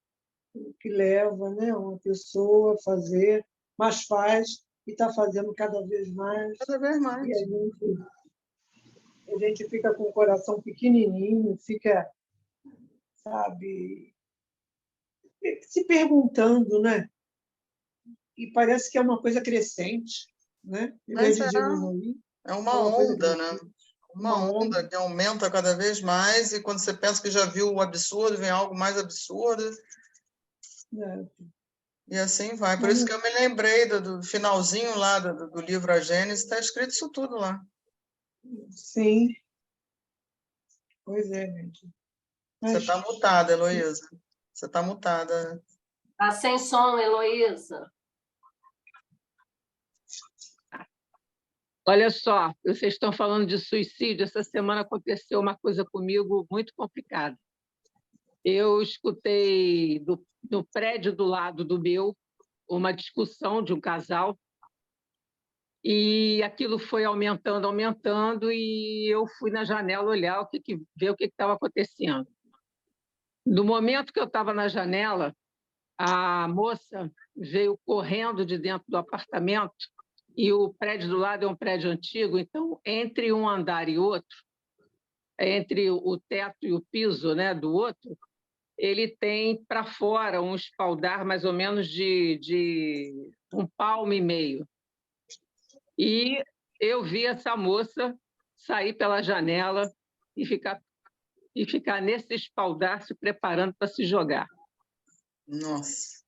o que leva, né, uma pessoa a fazer, mas faz, e está fazendo cada vez mais, Cada vez e mais. a gente fica com o coração pequenininho, fica, sabe, se perguntando, né? E parece que é uma coisa crescente, né? Em vez Mas de diminuir, é é uma uma coisa onda, né? crescente, Uma uma onda onda. que aumenta cada vez mais, e quando você pensa que já viu o absurdo, vem algo mais absurdo, Né? e assim vai. Por Mas, isso que eu me lembrei do finalzinho lá do livro A Gênesis, está escrito isso tudo lá. sim, pois é, gente. Você Mas está mutada, Heloísa. Você está mutada. Tá sem som, Heloísa. Olha só, vocês estão falando de suicídio. Essa semana aconteceu uma coisa comigo muito complicada. Eu escutei no prédio do lado do meu uma discussão de um casal, e aquilo foi aumentando, aumentando, e eu fui na janela olhar ver o que estava acontecendo. No momento que eu estava na janela, a moça veio correndo de dentro do apartamento, e o prédio do lado é um prédio antigo, então, entre um andar e outro, entre o teto e o piso, né, do outro, ele tem para fora um espaldar mais ou menos de 1,5 palmo. E eu vi essa moça sair pela janela e ficar nesse espaldar se preparando para se jogar. Nossa.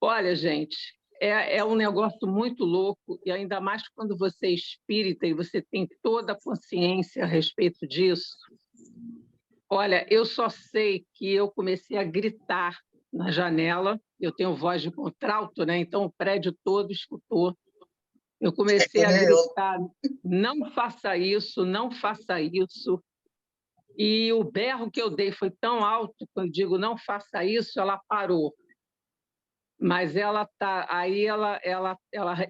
Olha, gente, é um negócio muito louco, e ainda mais quando você é espírita e você tem toda a consciência a respeito disso. Olha, eu só sei que eu comecei a gritar na janela, eu tenho voz de contralto, né? Então o prédio todo escutou. Eu comecei a gritar: não faça isso, não faça isso. E o berro que eu dei foi tão alto, quando eu digo não faça isso, ela parou. Mas ela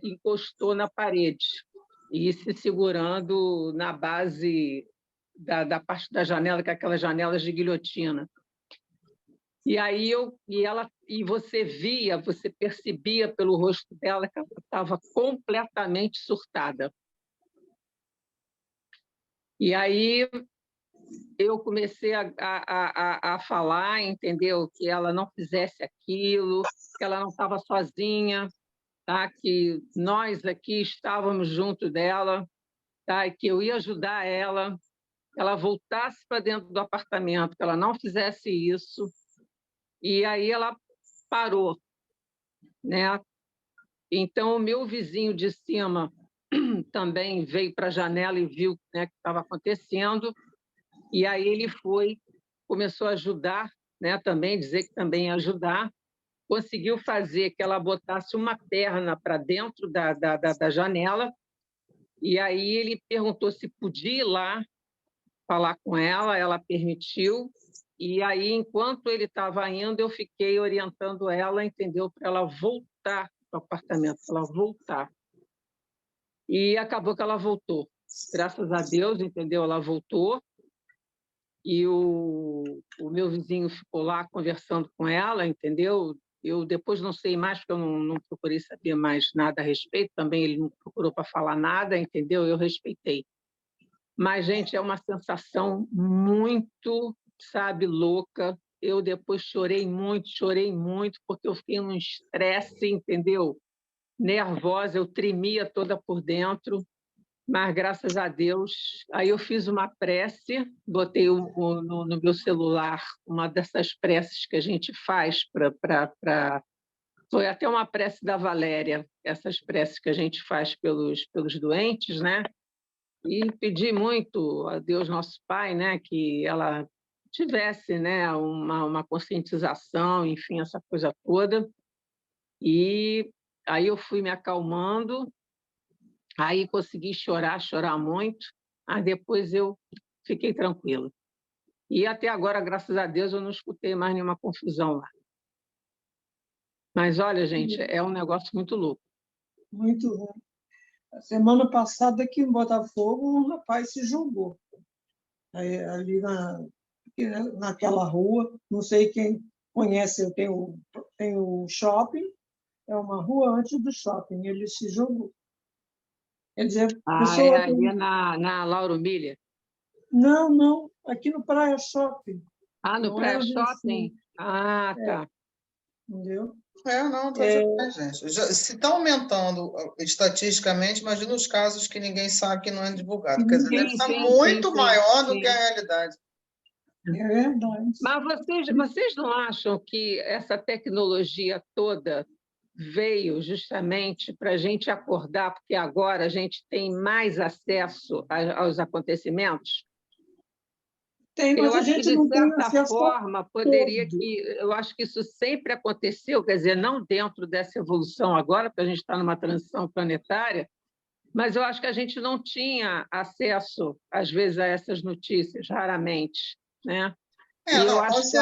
encostou na parede e se segurando na base da parte da janela, que é aquelas janelas de guilhotina. E você percebia pelo rosto dela que ela estava completamente surtada. E aí eu comecei a falar, entendeu? Que ela não fizesse aquilo, que ela não estava sozinha, tá? Que nós aqui estávamos junto dela, tá? E que eu ia ajudar ela, que ela voltasse para dentro do apartamento, que ela não fizesse isso. E aí ela parou, né? Então, o meu vizinho de cima também veio para a janela e viu, né, o que estava acontecendo, e aí ele começou a ajudar, né, também, dizer que também ia ajudar, conseguiu fazer que ela botasse uma perna para dentro da janela, e aí ele perguntou se podia ir lá falar com ela, ela permitiu, e aí, enquanto ele estava indo, eu fiquei orientando ela, entendeu, para ela voltar para o apartamento, para ela voltar. E acabou que ela voltou. Graças a Deus, entendeu? Ela voltou, e o meu vizinho ficou lá conversando com ela, entendeu? Eu depois não sei mais, porque eu não procurei saber mais nada a respeito, também ele não procurou para falar nada, entendeu? Eu respeitei. Mas, gente, é uma sensação muito, sabe, louca. Eu depois chorei muito, porque eu fiquei num estresse, entendeu? Nervosa, eu tremia toda por dentro, mas graças a Deus. Aí eu fiz uma prece, botei no meu celular uma dessas preces que a gente faz para. Foi até uma prece da Valéria, essas preces que a gente faz pelos doentes, né? E pedi muito a Deus Nosso Pai, né, que ela tivesse, né, uma conscientização, enfim, essa coisa toda. E aí eu fui me acalmando, aí consegui chorar muito, aí depois eu fiquei tranquila. E até agora, graças a Deus, eu não escutei mais nenhuma confusão lá. Mas olha, gente, é um negócio muito louco. muito ruim. A semana passada, aqui em Botafogo, um rapaz se jogou. Aí, ali naquela rua, não sei quem conhece, tem o shopping, é uma rua antes do shopping, ele se jogou. Quer dizer, a Ah, é pessoa ali na Lauro Miller. Não, aqui no Praia Shopping, Ah, no não é Praia onde Shopping? Ah, tá. entendeu? Não, tá tudo bem, gente. Se está aumentando estatisticamente, imagina os casos que ninguém sabe que não é divulgado. Quer dizer, deve Sim, estar sim, muito sim, maior do sim. que a realidade. É verdade. Mas vocês não acham que essa tecnologia toda veio justamente para a gente acordar, porque agora a gente tem mais acesso aos acontecimentos? Tem, Eu mas a acho que, gente de não tem certa acesso a forma, todo. eu acho que isso sempre aconteceu, quer dizer, não dentro dessa evolução agora, porque a gente está numa transição planetária, mas eu acho que a gente não tinha acesso, às vezes, a essas notícias, raramente, né? E eu Não, acho que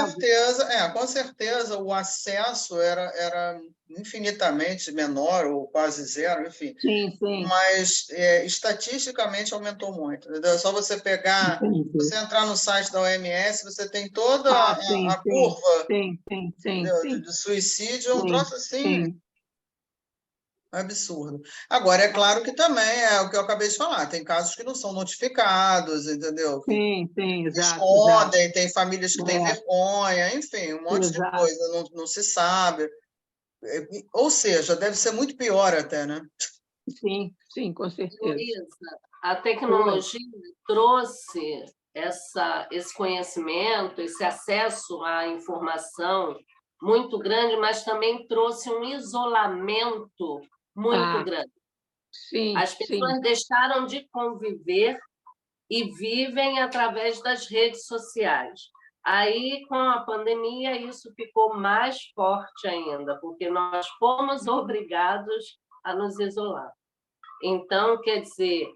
com certeza o acesso era infinitamente menor ou quase zero, enfim. sim, sim, Mas estatisticamente aumentou muito. Entendeu? É só você pegar, entendi. você entrar no site da OMS, você tem toda Ah, sim, a sim, curva, sim, sim, sim, entendeu? sim, De suicídio, é um sim, troço assim sim, absurdo. Agora, é claro que também é o que eu acabei de falar, tem casos que não são notificados, entendeu? Que sim, exato, exato. escondem, tem famílias que têm É, vergonha, enfim, um monte de exato. coisa, não se sabe. Ou seja, deve ser muito pior até, né? Sim, sim, com certeza. Luísa, a Oi. tecnologia trouxe esse conhecimento, esse acesso à informação muito grande, mas também trouxe um isolamento muito Ah, grande. sim, As sim, pessoas deixaram de conviver e vivem através das redes sociais. Aí, com a pandemia, isso ficou mais forte ainda, porque nós fomos obrigados a nos isolar. Então, quer dizer,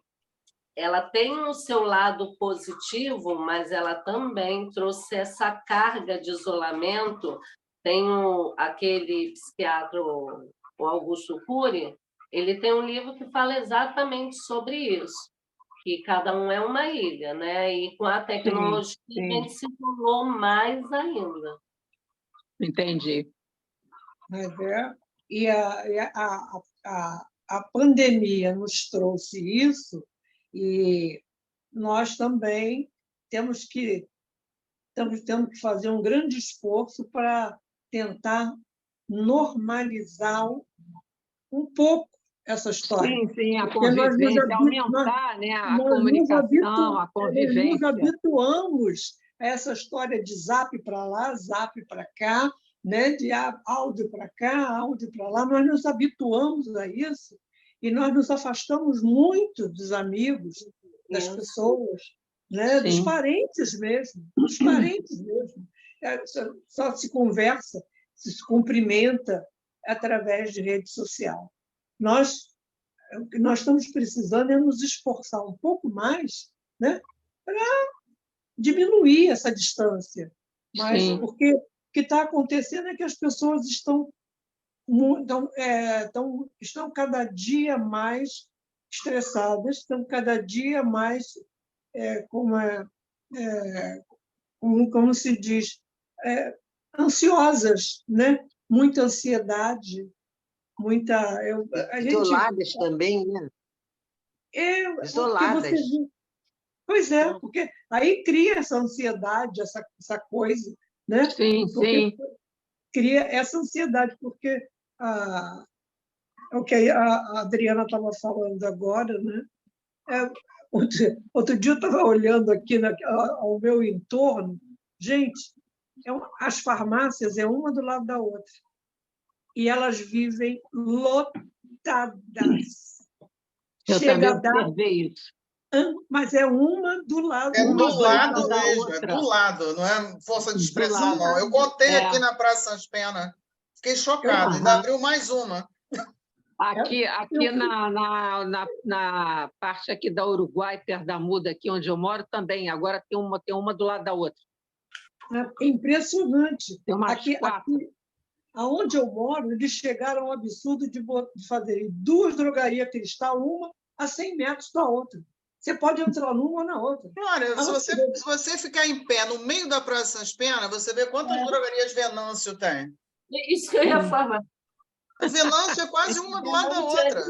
ela tem o seu lado positivo, mas ela também trouxe essa carga de isolamento. Tem aquele psiquiatra, o Augusto Cury, ele tem um livro que fala exatamente sobre isso, que cada um é uma ilha, né? E com a sim, tecnologia a sim, gente se tornou mais ainda. entendi. Mas a pandemia nos trouxe isso, e nós também estamos tendo que fazer um grande esforço para tentar normalizar um pouco essa história. Sim, a Porque convivência, aumentar, né, a comunicação, a nós nos convivência. habituamos a essa história de zap para lá, zap para cá, né? De áudio para cá, áudio para lá. Nós nos habituamos a isso e nós nos afastamos muito dos amigos, das Isso. pessoas, né? Dos Sim, parentes mesmo, dos parentes mesmo. Só se conversa, se cumprimenta através de rede social. O que nós estamos precisando é nos esforçar um pouco mais, né, para diminuir essa distância. Mas sim, porque o que está acontecendo é que as pessoas estão cada dia mais estressadas, estão cada dia mais, como se diz, ansiosas, né? Muita ansiedade, a gente Isoladas também, né? porque você Isoladas. Pois é, porque aí cria essa ansiedade, essa coisa, né? sim, Porque sim. cria essa ansiedade, porque o que a Adriana estava falando agora, né? É, outro dia eu estava olhando aqui ao meu entorno, gente, as farmácias é uma do lado da outra, e elas vivem lotadas. Eu Chega também a dar, observei isso. mas é uma do lado É Uma do do lado lado da mesmo, é do outra. lado, não é força de Do expressão, lado. não. Eu contei aqui É. na Praça Sans Pena, fiquei chocado, ainda Aham. abriu mais uma. Aqui eu, na parte aqui da Uruguai, perto da Muda, aqui onde eu moro, também. Agora tem uma do lado da outra. É impressionante. Tem umas Aqui, quatro. Aonde eu moro, eles chegaram ao absurdo de fazer 2 drogarias Cristal, uma a 100 metros da outra. Você pode entrar numa ou na outra. Olha, se você ficar em pé no meio da Praça Sans Pena, você vê quantas drogarias Venâncio tem. Isso que eu ia falar. A Venâncio é quase uma do lado da outra.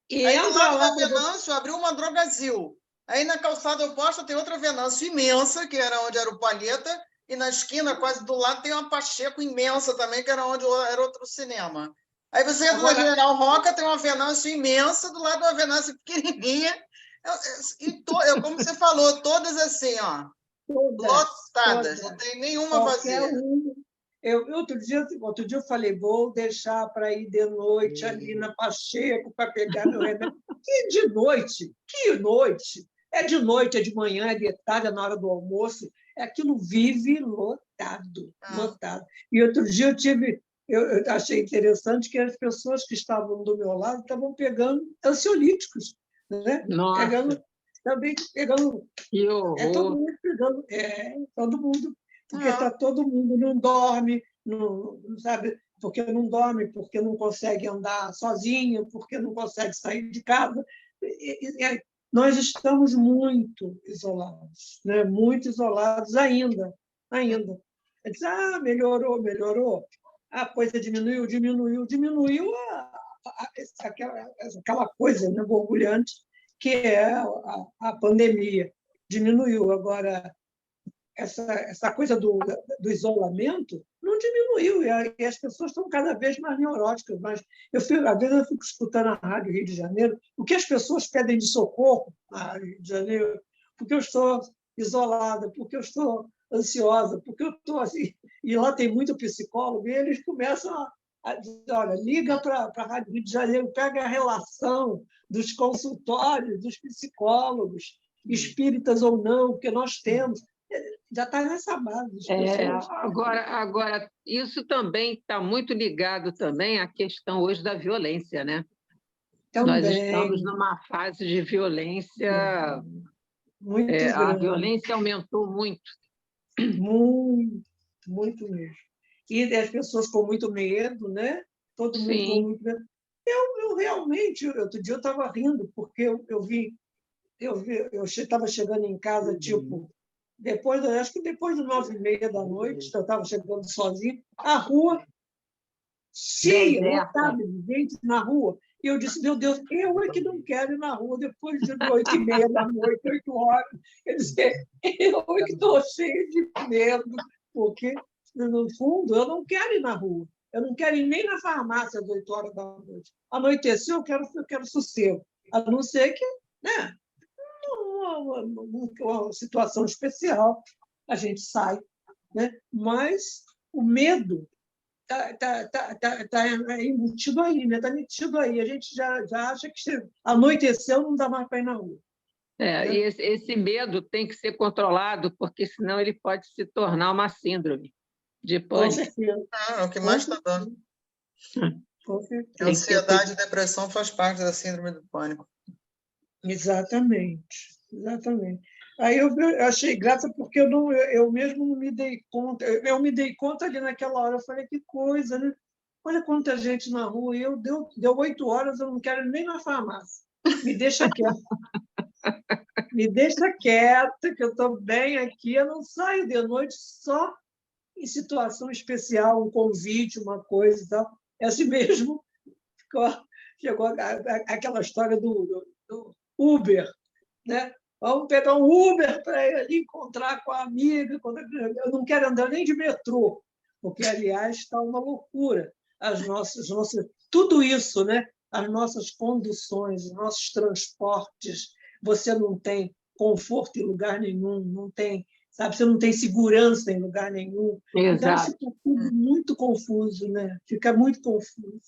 E Aí do entra lado lá da Venâncio abriu uma Drogazil. Aí na calçada oposta tem outra Venâncio imensa, que era onde era o Palheta, e na esquina, quase do lado, tem uma Pacheco imensa também, que era onde era outro cinema. Aí você entra na General Roca, tem uma Venâncio imensa, do lado de uma Venâncio pequenininha. Como você falou, todas assim, ó, lotadas, não tem nenhuma vazia. Outro dia eu falei, vou deixar para ir de noite ali na Pacheco para pegar meu remédio. Que de noite? Que noite? É de noite, é de manhã, é de tarde, é na hora do almoço. Aquilo vive lotado, lotado. E outro dia eu achei interessante que as pessoas que estavam do meu lado estavam pegando ansiolíticos, né? Pegando. Que horror. Todo mundo pegando. Todo mundo. Porque todo mundo não dorme, não sabe? Porque não dorme, porque não consegue andar sozinho, porque não consegue sair de casa. Nós estamos muito isolados, né? Muito isolados ainda. Diz, melhorou. A coisa diminuiu aquela coisa, né, borbulhante que é a pandemia. Diminuiu. Agora, essa coisa do isolamento não diminuiu, e as pessoas estão cada vez mais neuróticas. Mas às vezes eu fico escutando a Rádio Rio de Janeiro, o que as pessoas pedem de socorro na Rádio Rio de Janeiro, porque eu estou isolada, porque eu estou ansiosa, porque eu estou assim. E lá tem muito psicólogo, e eles começam a dizer, olha, liga para a Rádio Rio de Janeiro, pega a relação dos consultórios, dos psicólogos, espíritas ou não, porque nós temos. Já está nessa base. Agora, isso também está muito ligado também à questão hoje da violência, né? Também. Nós estamos numa fase de violência. Muito a violência aumentou muito. Muito mesmo. E as pessoas com muito medo, né? Todo mundo com muito medo. Eu realmente, outro dia eu estava rindo, porque eu estava chegando em casa, tipo, acho que depois das 9h30 da noite, eu estava chegando sozinho, a rua cheia, lotada de gente na rua. E eu disse, meu Deus, eu é que não quero ir na rua depois de 8h30 da noite, 8 horas. Eu disse, eu é que estou cheia de medo, porque, no fundo, eu não quero ir na rua. Eu não quero ir nem na farmácia às 8 horas da noite. Anoiteceu, eu quero sossego. A não ser que, né, uma situação especial, a gente sai, né? Mas o medo está embutido aí, né? Está metido aí. A gente já acha que anoiteceu, não dá mais para ir na rua. E esse medo tem que ser controlado, porque senão ele pode se tornar uma síndrome de pânico. Com certeza. É o que mais está dando. Com certeza. Ansiedade e depressão faz parte da síndrome do pânico. Exatamente. Aí eu achei graça porque eu mesmo não me dei conta. Eu me dei conta ali naquela hora. Eu falei, que coisa, né? Olha quanta gente na rua. E deu 8 horas, eu não quero nem na farmácia. Me deixa quieta. Me deixa quieta, que eu estou bem aqui. Eu não saio de noite só em situação especial, um convite, uma coisa e tal. É assim mesmo. Chegou aquela história do Uber, né? Vamos pegar um Uber para ir ali encontrar com a amiga. Eu não quero andar nem de metrô, porque, aliás, está uma loucura. Tudo isso, né? As nossas conduções, os nossos transportes, você não tem conforto em lugar nenhum, não tem, sabe? Você não tem segurança em lugar nenhum. Exato. Então, fica tudo muito confuso, né? Fica muito confuso.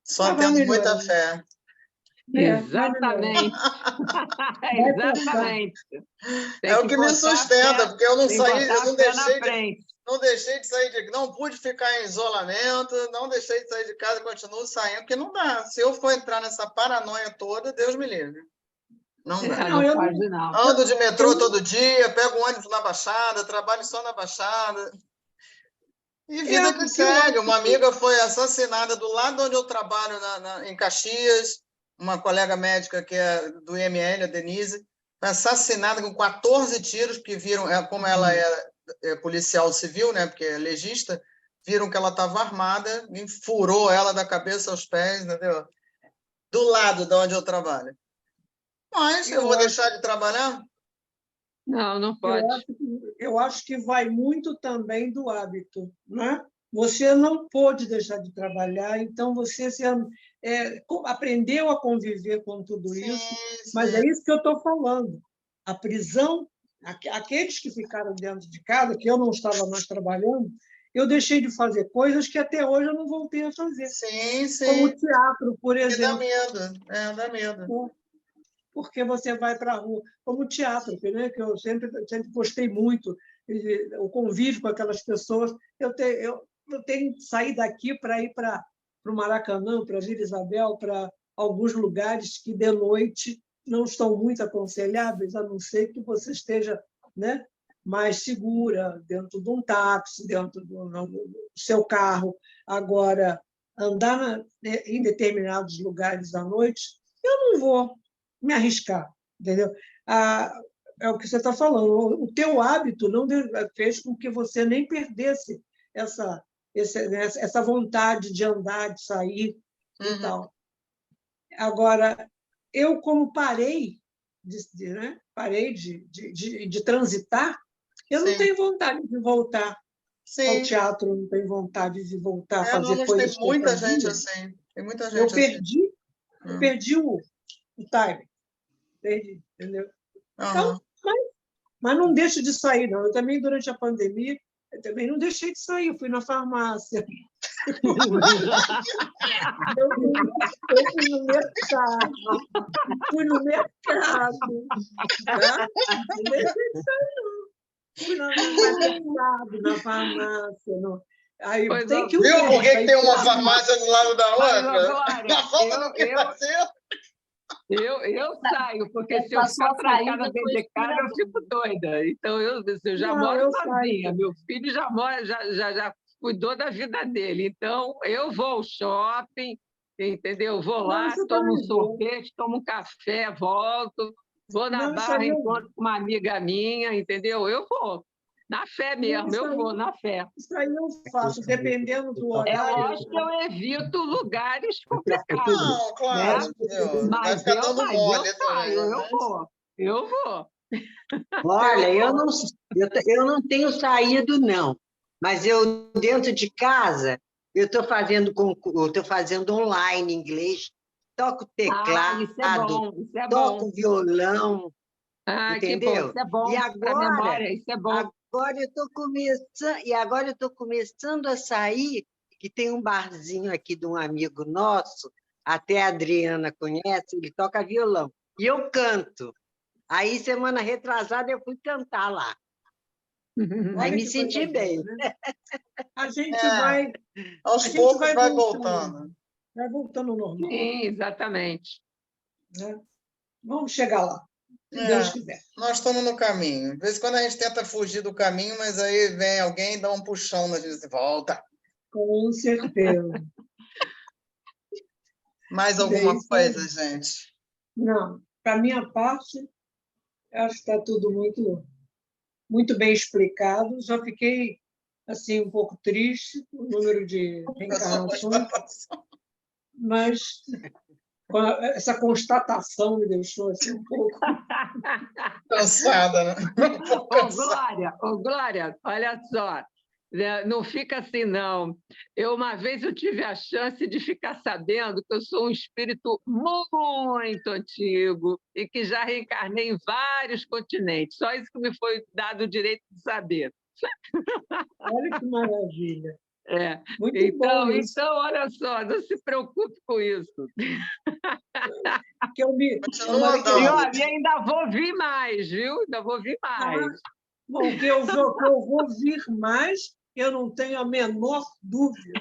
Só temos muita fé. Exatamente. Exatamente. É o que me sustenta, porque eu não deixei de sair não pude ficar em isolamento, não deixei de sair de casa, continuo saindo, porque não dá. Se eu for entrar nessa paranoia toda, Deus me livre. Não dá. Não. Ando de metrô todo dia, pego um ônibus na Baixada, trabalho só na Baixada. E vida que porque segue. Uma amiga foi assassinada do lado onde eu trabalho, em Caxias, uma colega médica que é do IML, a Denise, foi assassinada com 14 tiros, porque viram, como ela é policial civil, né, porque é legista, viram que ela estava armada e furou ela da cabeça aos pés, entendeu? Do lado de onde eu trabalho. Mas eu vou deixar de trabalhar? Não, não Eu pode. eu acho que vai muito também do hábito, né? Você não pôde deixar de trabalhar, então você aprendeu a conviver com tudo isso, mas é isso que eu estou falando. A prisão, aqueles que ficaram dentro de casa, que eu não estava mais trabalhando, eu deixei de fazer coisas que até hoje eu não voltei a fazer, Sim, como sim. teatro, por E dá exemplo. medo. Dá medo. Porque você vai para a rua, como teatro, né? Que eu sempre gostei muito, o convívio com aquelas pessoas. Eu tenho que sair daqui para ir para o Maracanã, para Vila Isabel, para alguns lugares que, de noite, não estão muito aconselháveis, a não ser que você esteja, né, mais segura, dentro de um táxi, dentro do seu carro. Agora, andar em determinados lugares à noite, eu não vou me arriscar, entendeu? É o que você está falando. O teu hábito não fez com que você nem perdesse essa vontade de andar, de sair e tal. Agora, eu, como parei parei de transitar, eu não tenho vontade de voltar ao teatro, não tenho vontade de voltar a fazer Mas tem coisas que eu muita gente fazia. assim. Tem muita gente Eu assim. perdi o time. Entendi, entendeu? Então, mas não deixo de sair, não. Eu também, durante a pandemia, eu também não deixei de sair. Eu fui na farmácia. Eu fui no mercado. Fui no mercado. Tá? Não deixei de sair, não. Fui no mercado, na farmácia. Aí tem que Viu por que tem uma farmácia farmácia do lado da outra? Glória, Na falta do que fazer. Eu saio, porque se eu Passou ficar a saída trancada dentro com de casa, eu inspirador. fico doida. Então, eu já Não, moro eu sozinha. saio. Meu filho já mora, já cuidou da vida dele. Então, eu vou ao shopping, entendeu? Vou Não, lá, isso eu tomo um também vou. sorvete, tomo um café, volto. Vou na Não, isso barra, aí eu vou. encontro com uma amiga minha, entendeu? Eu vou. Na fé Não, mesmo, eu vou, na fé. isso aí eu faço, dependendo do É horário. lógico que eu evito lugares complicados, Não, claro. né? Vai Mas ficar eu dando mole saio, também. eu vou. Olha, eu não tenho saído, não. Mas eu, dentro de casa, eu estou fazendo online inglês, toco teclado, Isso é bom, isso é bom. toco violão, Que bom, entendeu? isso é bom E para a memória, isso é bom. agora eu estou começando a sair, que tem um barzinho aqui de um amigo nosso, até a Adriana conhece, ele toca violão. E eu canto. Aí, semana retrasada, eu fui cantar lá. Aí me senti bem. Né? A gente vai... Aos poucos vai voltando. Vai voltando ao normal. Sim, exatamente. Né? Vamos chegar lá, se Deus quiser. Nós estamos no caminho. De vez em quando a gente tenta fugir do caminho, mas aí vem alguém e dá um puxão na gente e volta. Com certeza. Mais alguma coisa, gente? Não, para minha parte, acho que está tudo muito bem explicado. Já fiquei assim um pouco triste com o número de reencarnações, mas essa constatação me deixou assim um pouco cansada, né? Glória, olha só, não fica assim, não. Uma vez eu tive a chance de ficar sabendo que eu sou um espírito muito antigo e que já reencarnei em vários continentes. Só isso que me foi dado o direito de saber. Olha que maravilha. Muito bom isso. Então, olha só, não se preocupe com isso. Que eu e ainda vou vir mais, viu? Ainda vou vir mais. Bom, que eu vou vir mais, eu não tenho a menor dúvida.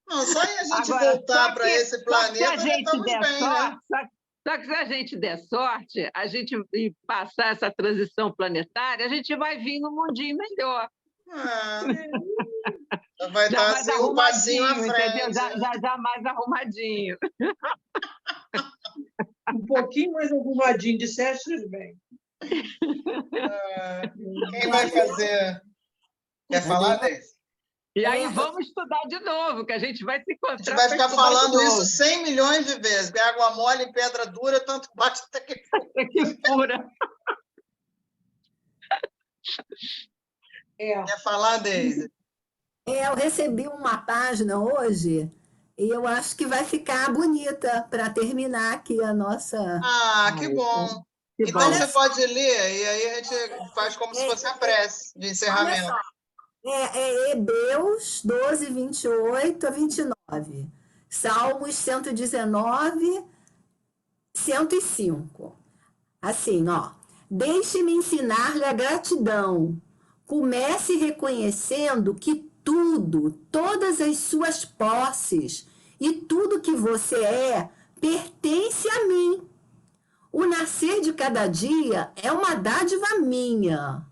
Não, só a gente voltar para esse planeta, já estamos bem, né? Só que se a gente der sorte, a gente passar essa transição planetária, a gente vai vir num mundinho melhor. Vai Já estar mais assim, um passinho à arrumadinho, entendeu? frente. Já mais arrumadinho. Um pouquinho mais arrumadinho, disseste bem. Quem vai fazer? Quer falar, Deise? E aí vamos estudar de novo, que a gente vai se A gente encontrar vai para ficar estudar de falando novo. isso 100 milhões de vezes. Que água mole e pedra dura, tanto bate até que... Que pura. Quer falar, Deise? Eu recebi uma página hoje e eu acho que vai ficar bonita para terminar aqui a nossa. Que bom. Que Então, bom. você pode ler e aí a gente faz como se fosse a prece de Olha encerramento. só, é Hebreus 12, 28 a 29. Salmos 119, 105. Assim, ó. Deixe-me ensinar-lhe a gratidão. Comece reconhecendo que tudo, todas as suas posses e tudo que você é, pertence a mim. O nascer de cada dia é uma dádiva minha.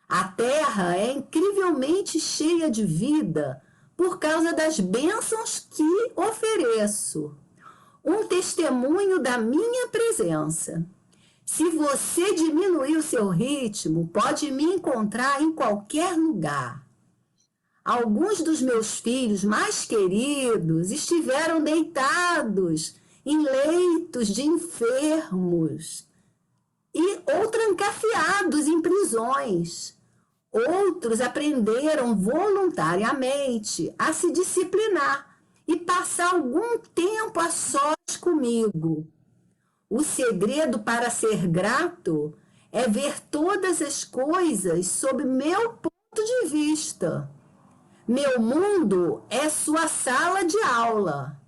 A terra é incrivelmente cheia de vida por causa das bênçãos que ofereço. Um testemunho da minha presença. Se você diminuir o seu ritmo, pode me encontrar em qualquer lugar. Alguns dos meus filhos mais queridos estiveram deitados em leitos de enfermos ou trancafiados em prisões. Outros aprenderam voluntariamente a se disciplinar e passar algum tempo a sós comigo. O segredo para ser grato é ver todas as coisas sob meu ponto de vista. Meu mundo é sua sala de aula.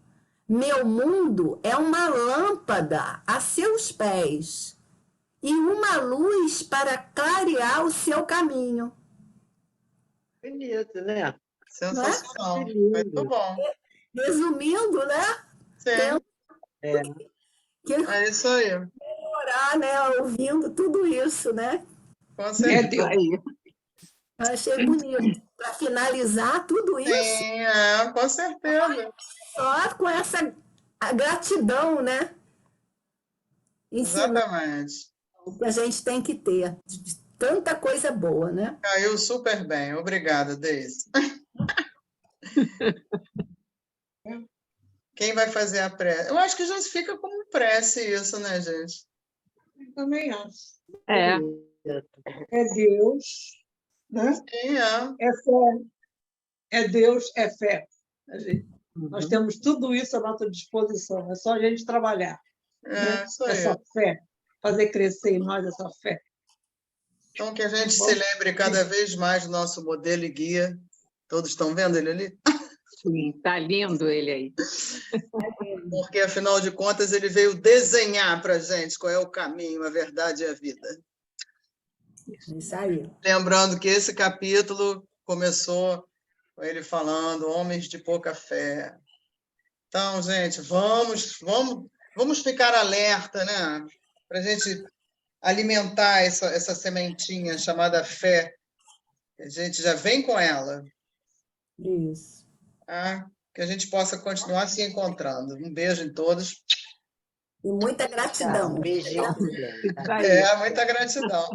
Meu mundo é uma lâmpada a seus pés e uma luz para clarear o seu caminho. Bonito, né? Sensacional. Que lindo. Muito bom. Resumindo, né? Sim, Que é isso aí. orar, né? Ouvindo tudo isso, né? Com certeza. Aí. Eu achei bonito. Para finalizar tudo isso, Sim, com certeza. só com essa gratidão, né? Ensinar Exatamente. o que a gente tem que ter. De tanta coisa boa, né? Caiu super bem. Obrigada, Deise. Quem vai fazer a prece? Eu acho que já fica como prece isso, né, gente? Eu também acho. É. É Deus, né? Sim, É fé. É Deus, é fé. Nós temos tudo isso à nossa disposição. É só a gente trabalhar. Né? Isso aí. Essa fé. Fazer crescer em nós essa fé. Então, que a gente se lembre cada vez mais do nosso modelo e guia. Todos estão vendo ele ali? Sim, está lindo ele aí. Porque, afinal de contas, ele veio desenhar para a gente qual é o caminho, a verdade e a vida. Isso aí. Lembrando que esse capítulo começou com ele falando homens de pouca fé. Então, gente, vamos ficar alerta, né? Para a gente alimentar essa sementinha chamada fé. A gente já vem com ela. Isso. Que a gente possa continuar se encontrando. Um beijo em todos. E muita gratidão. Um beijinho. Isso aí. Muita gratidão.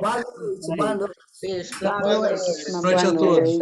Boa noite. Boa noite. Beijo. Boa Boa noite. noite. Boa noite a todos.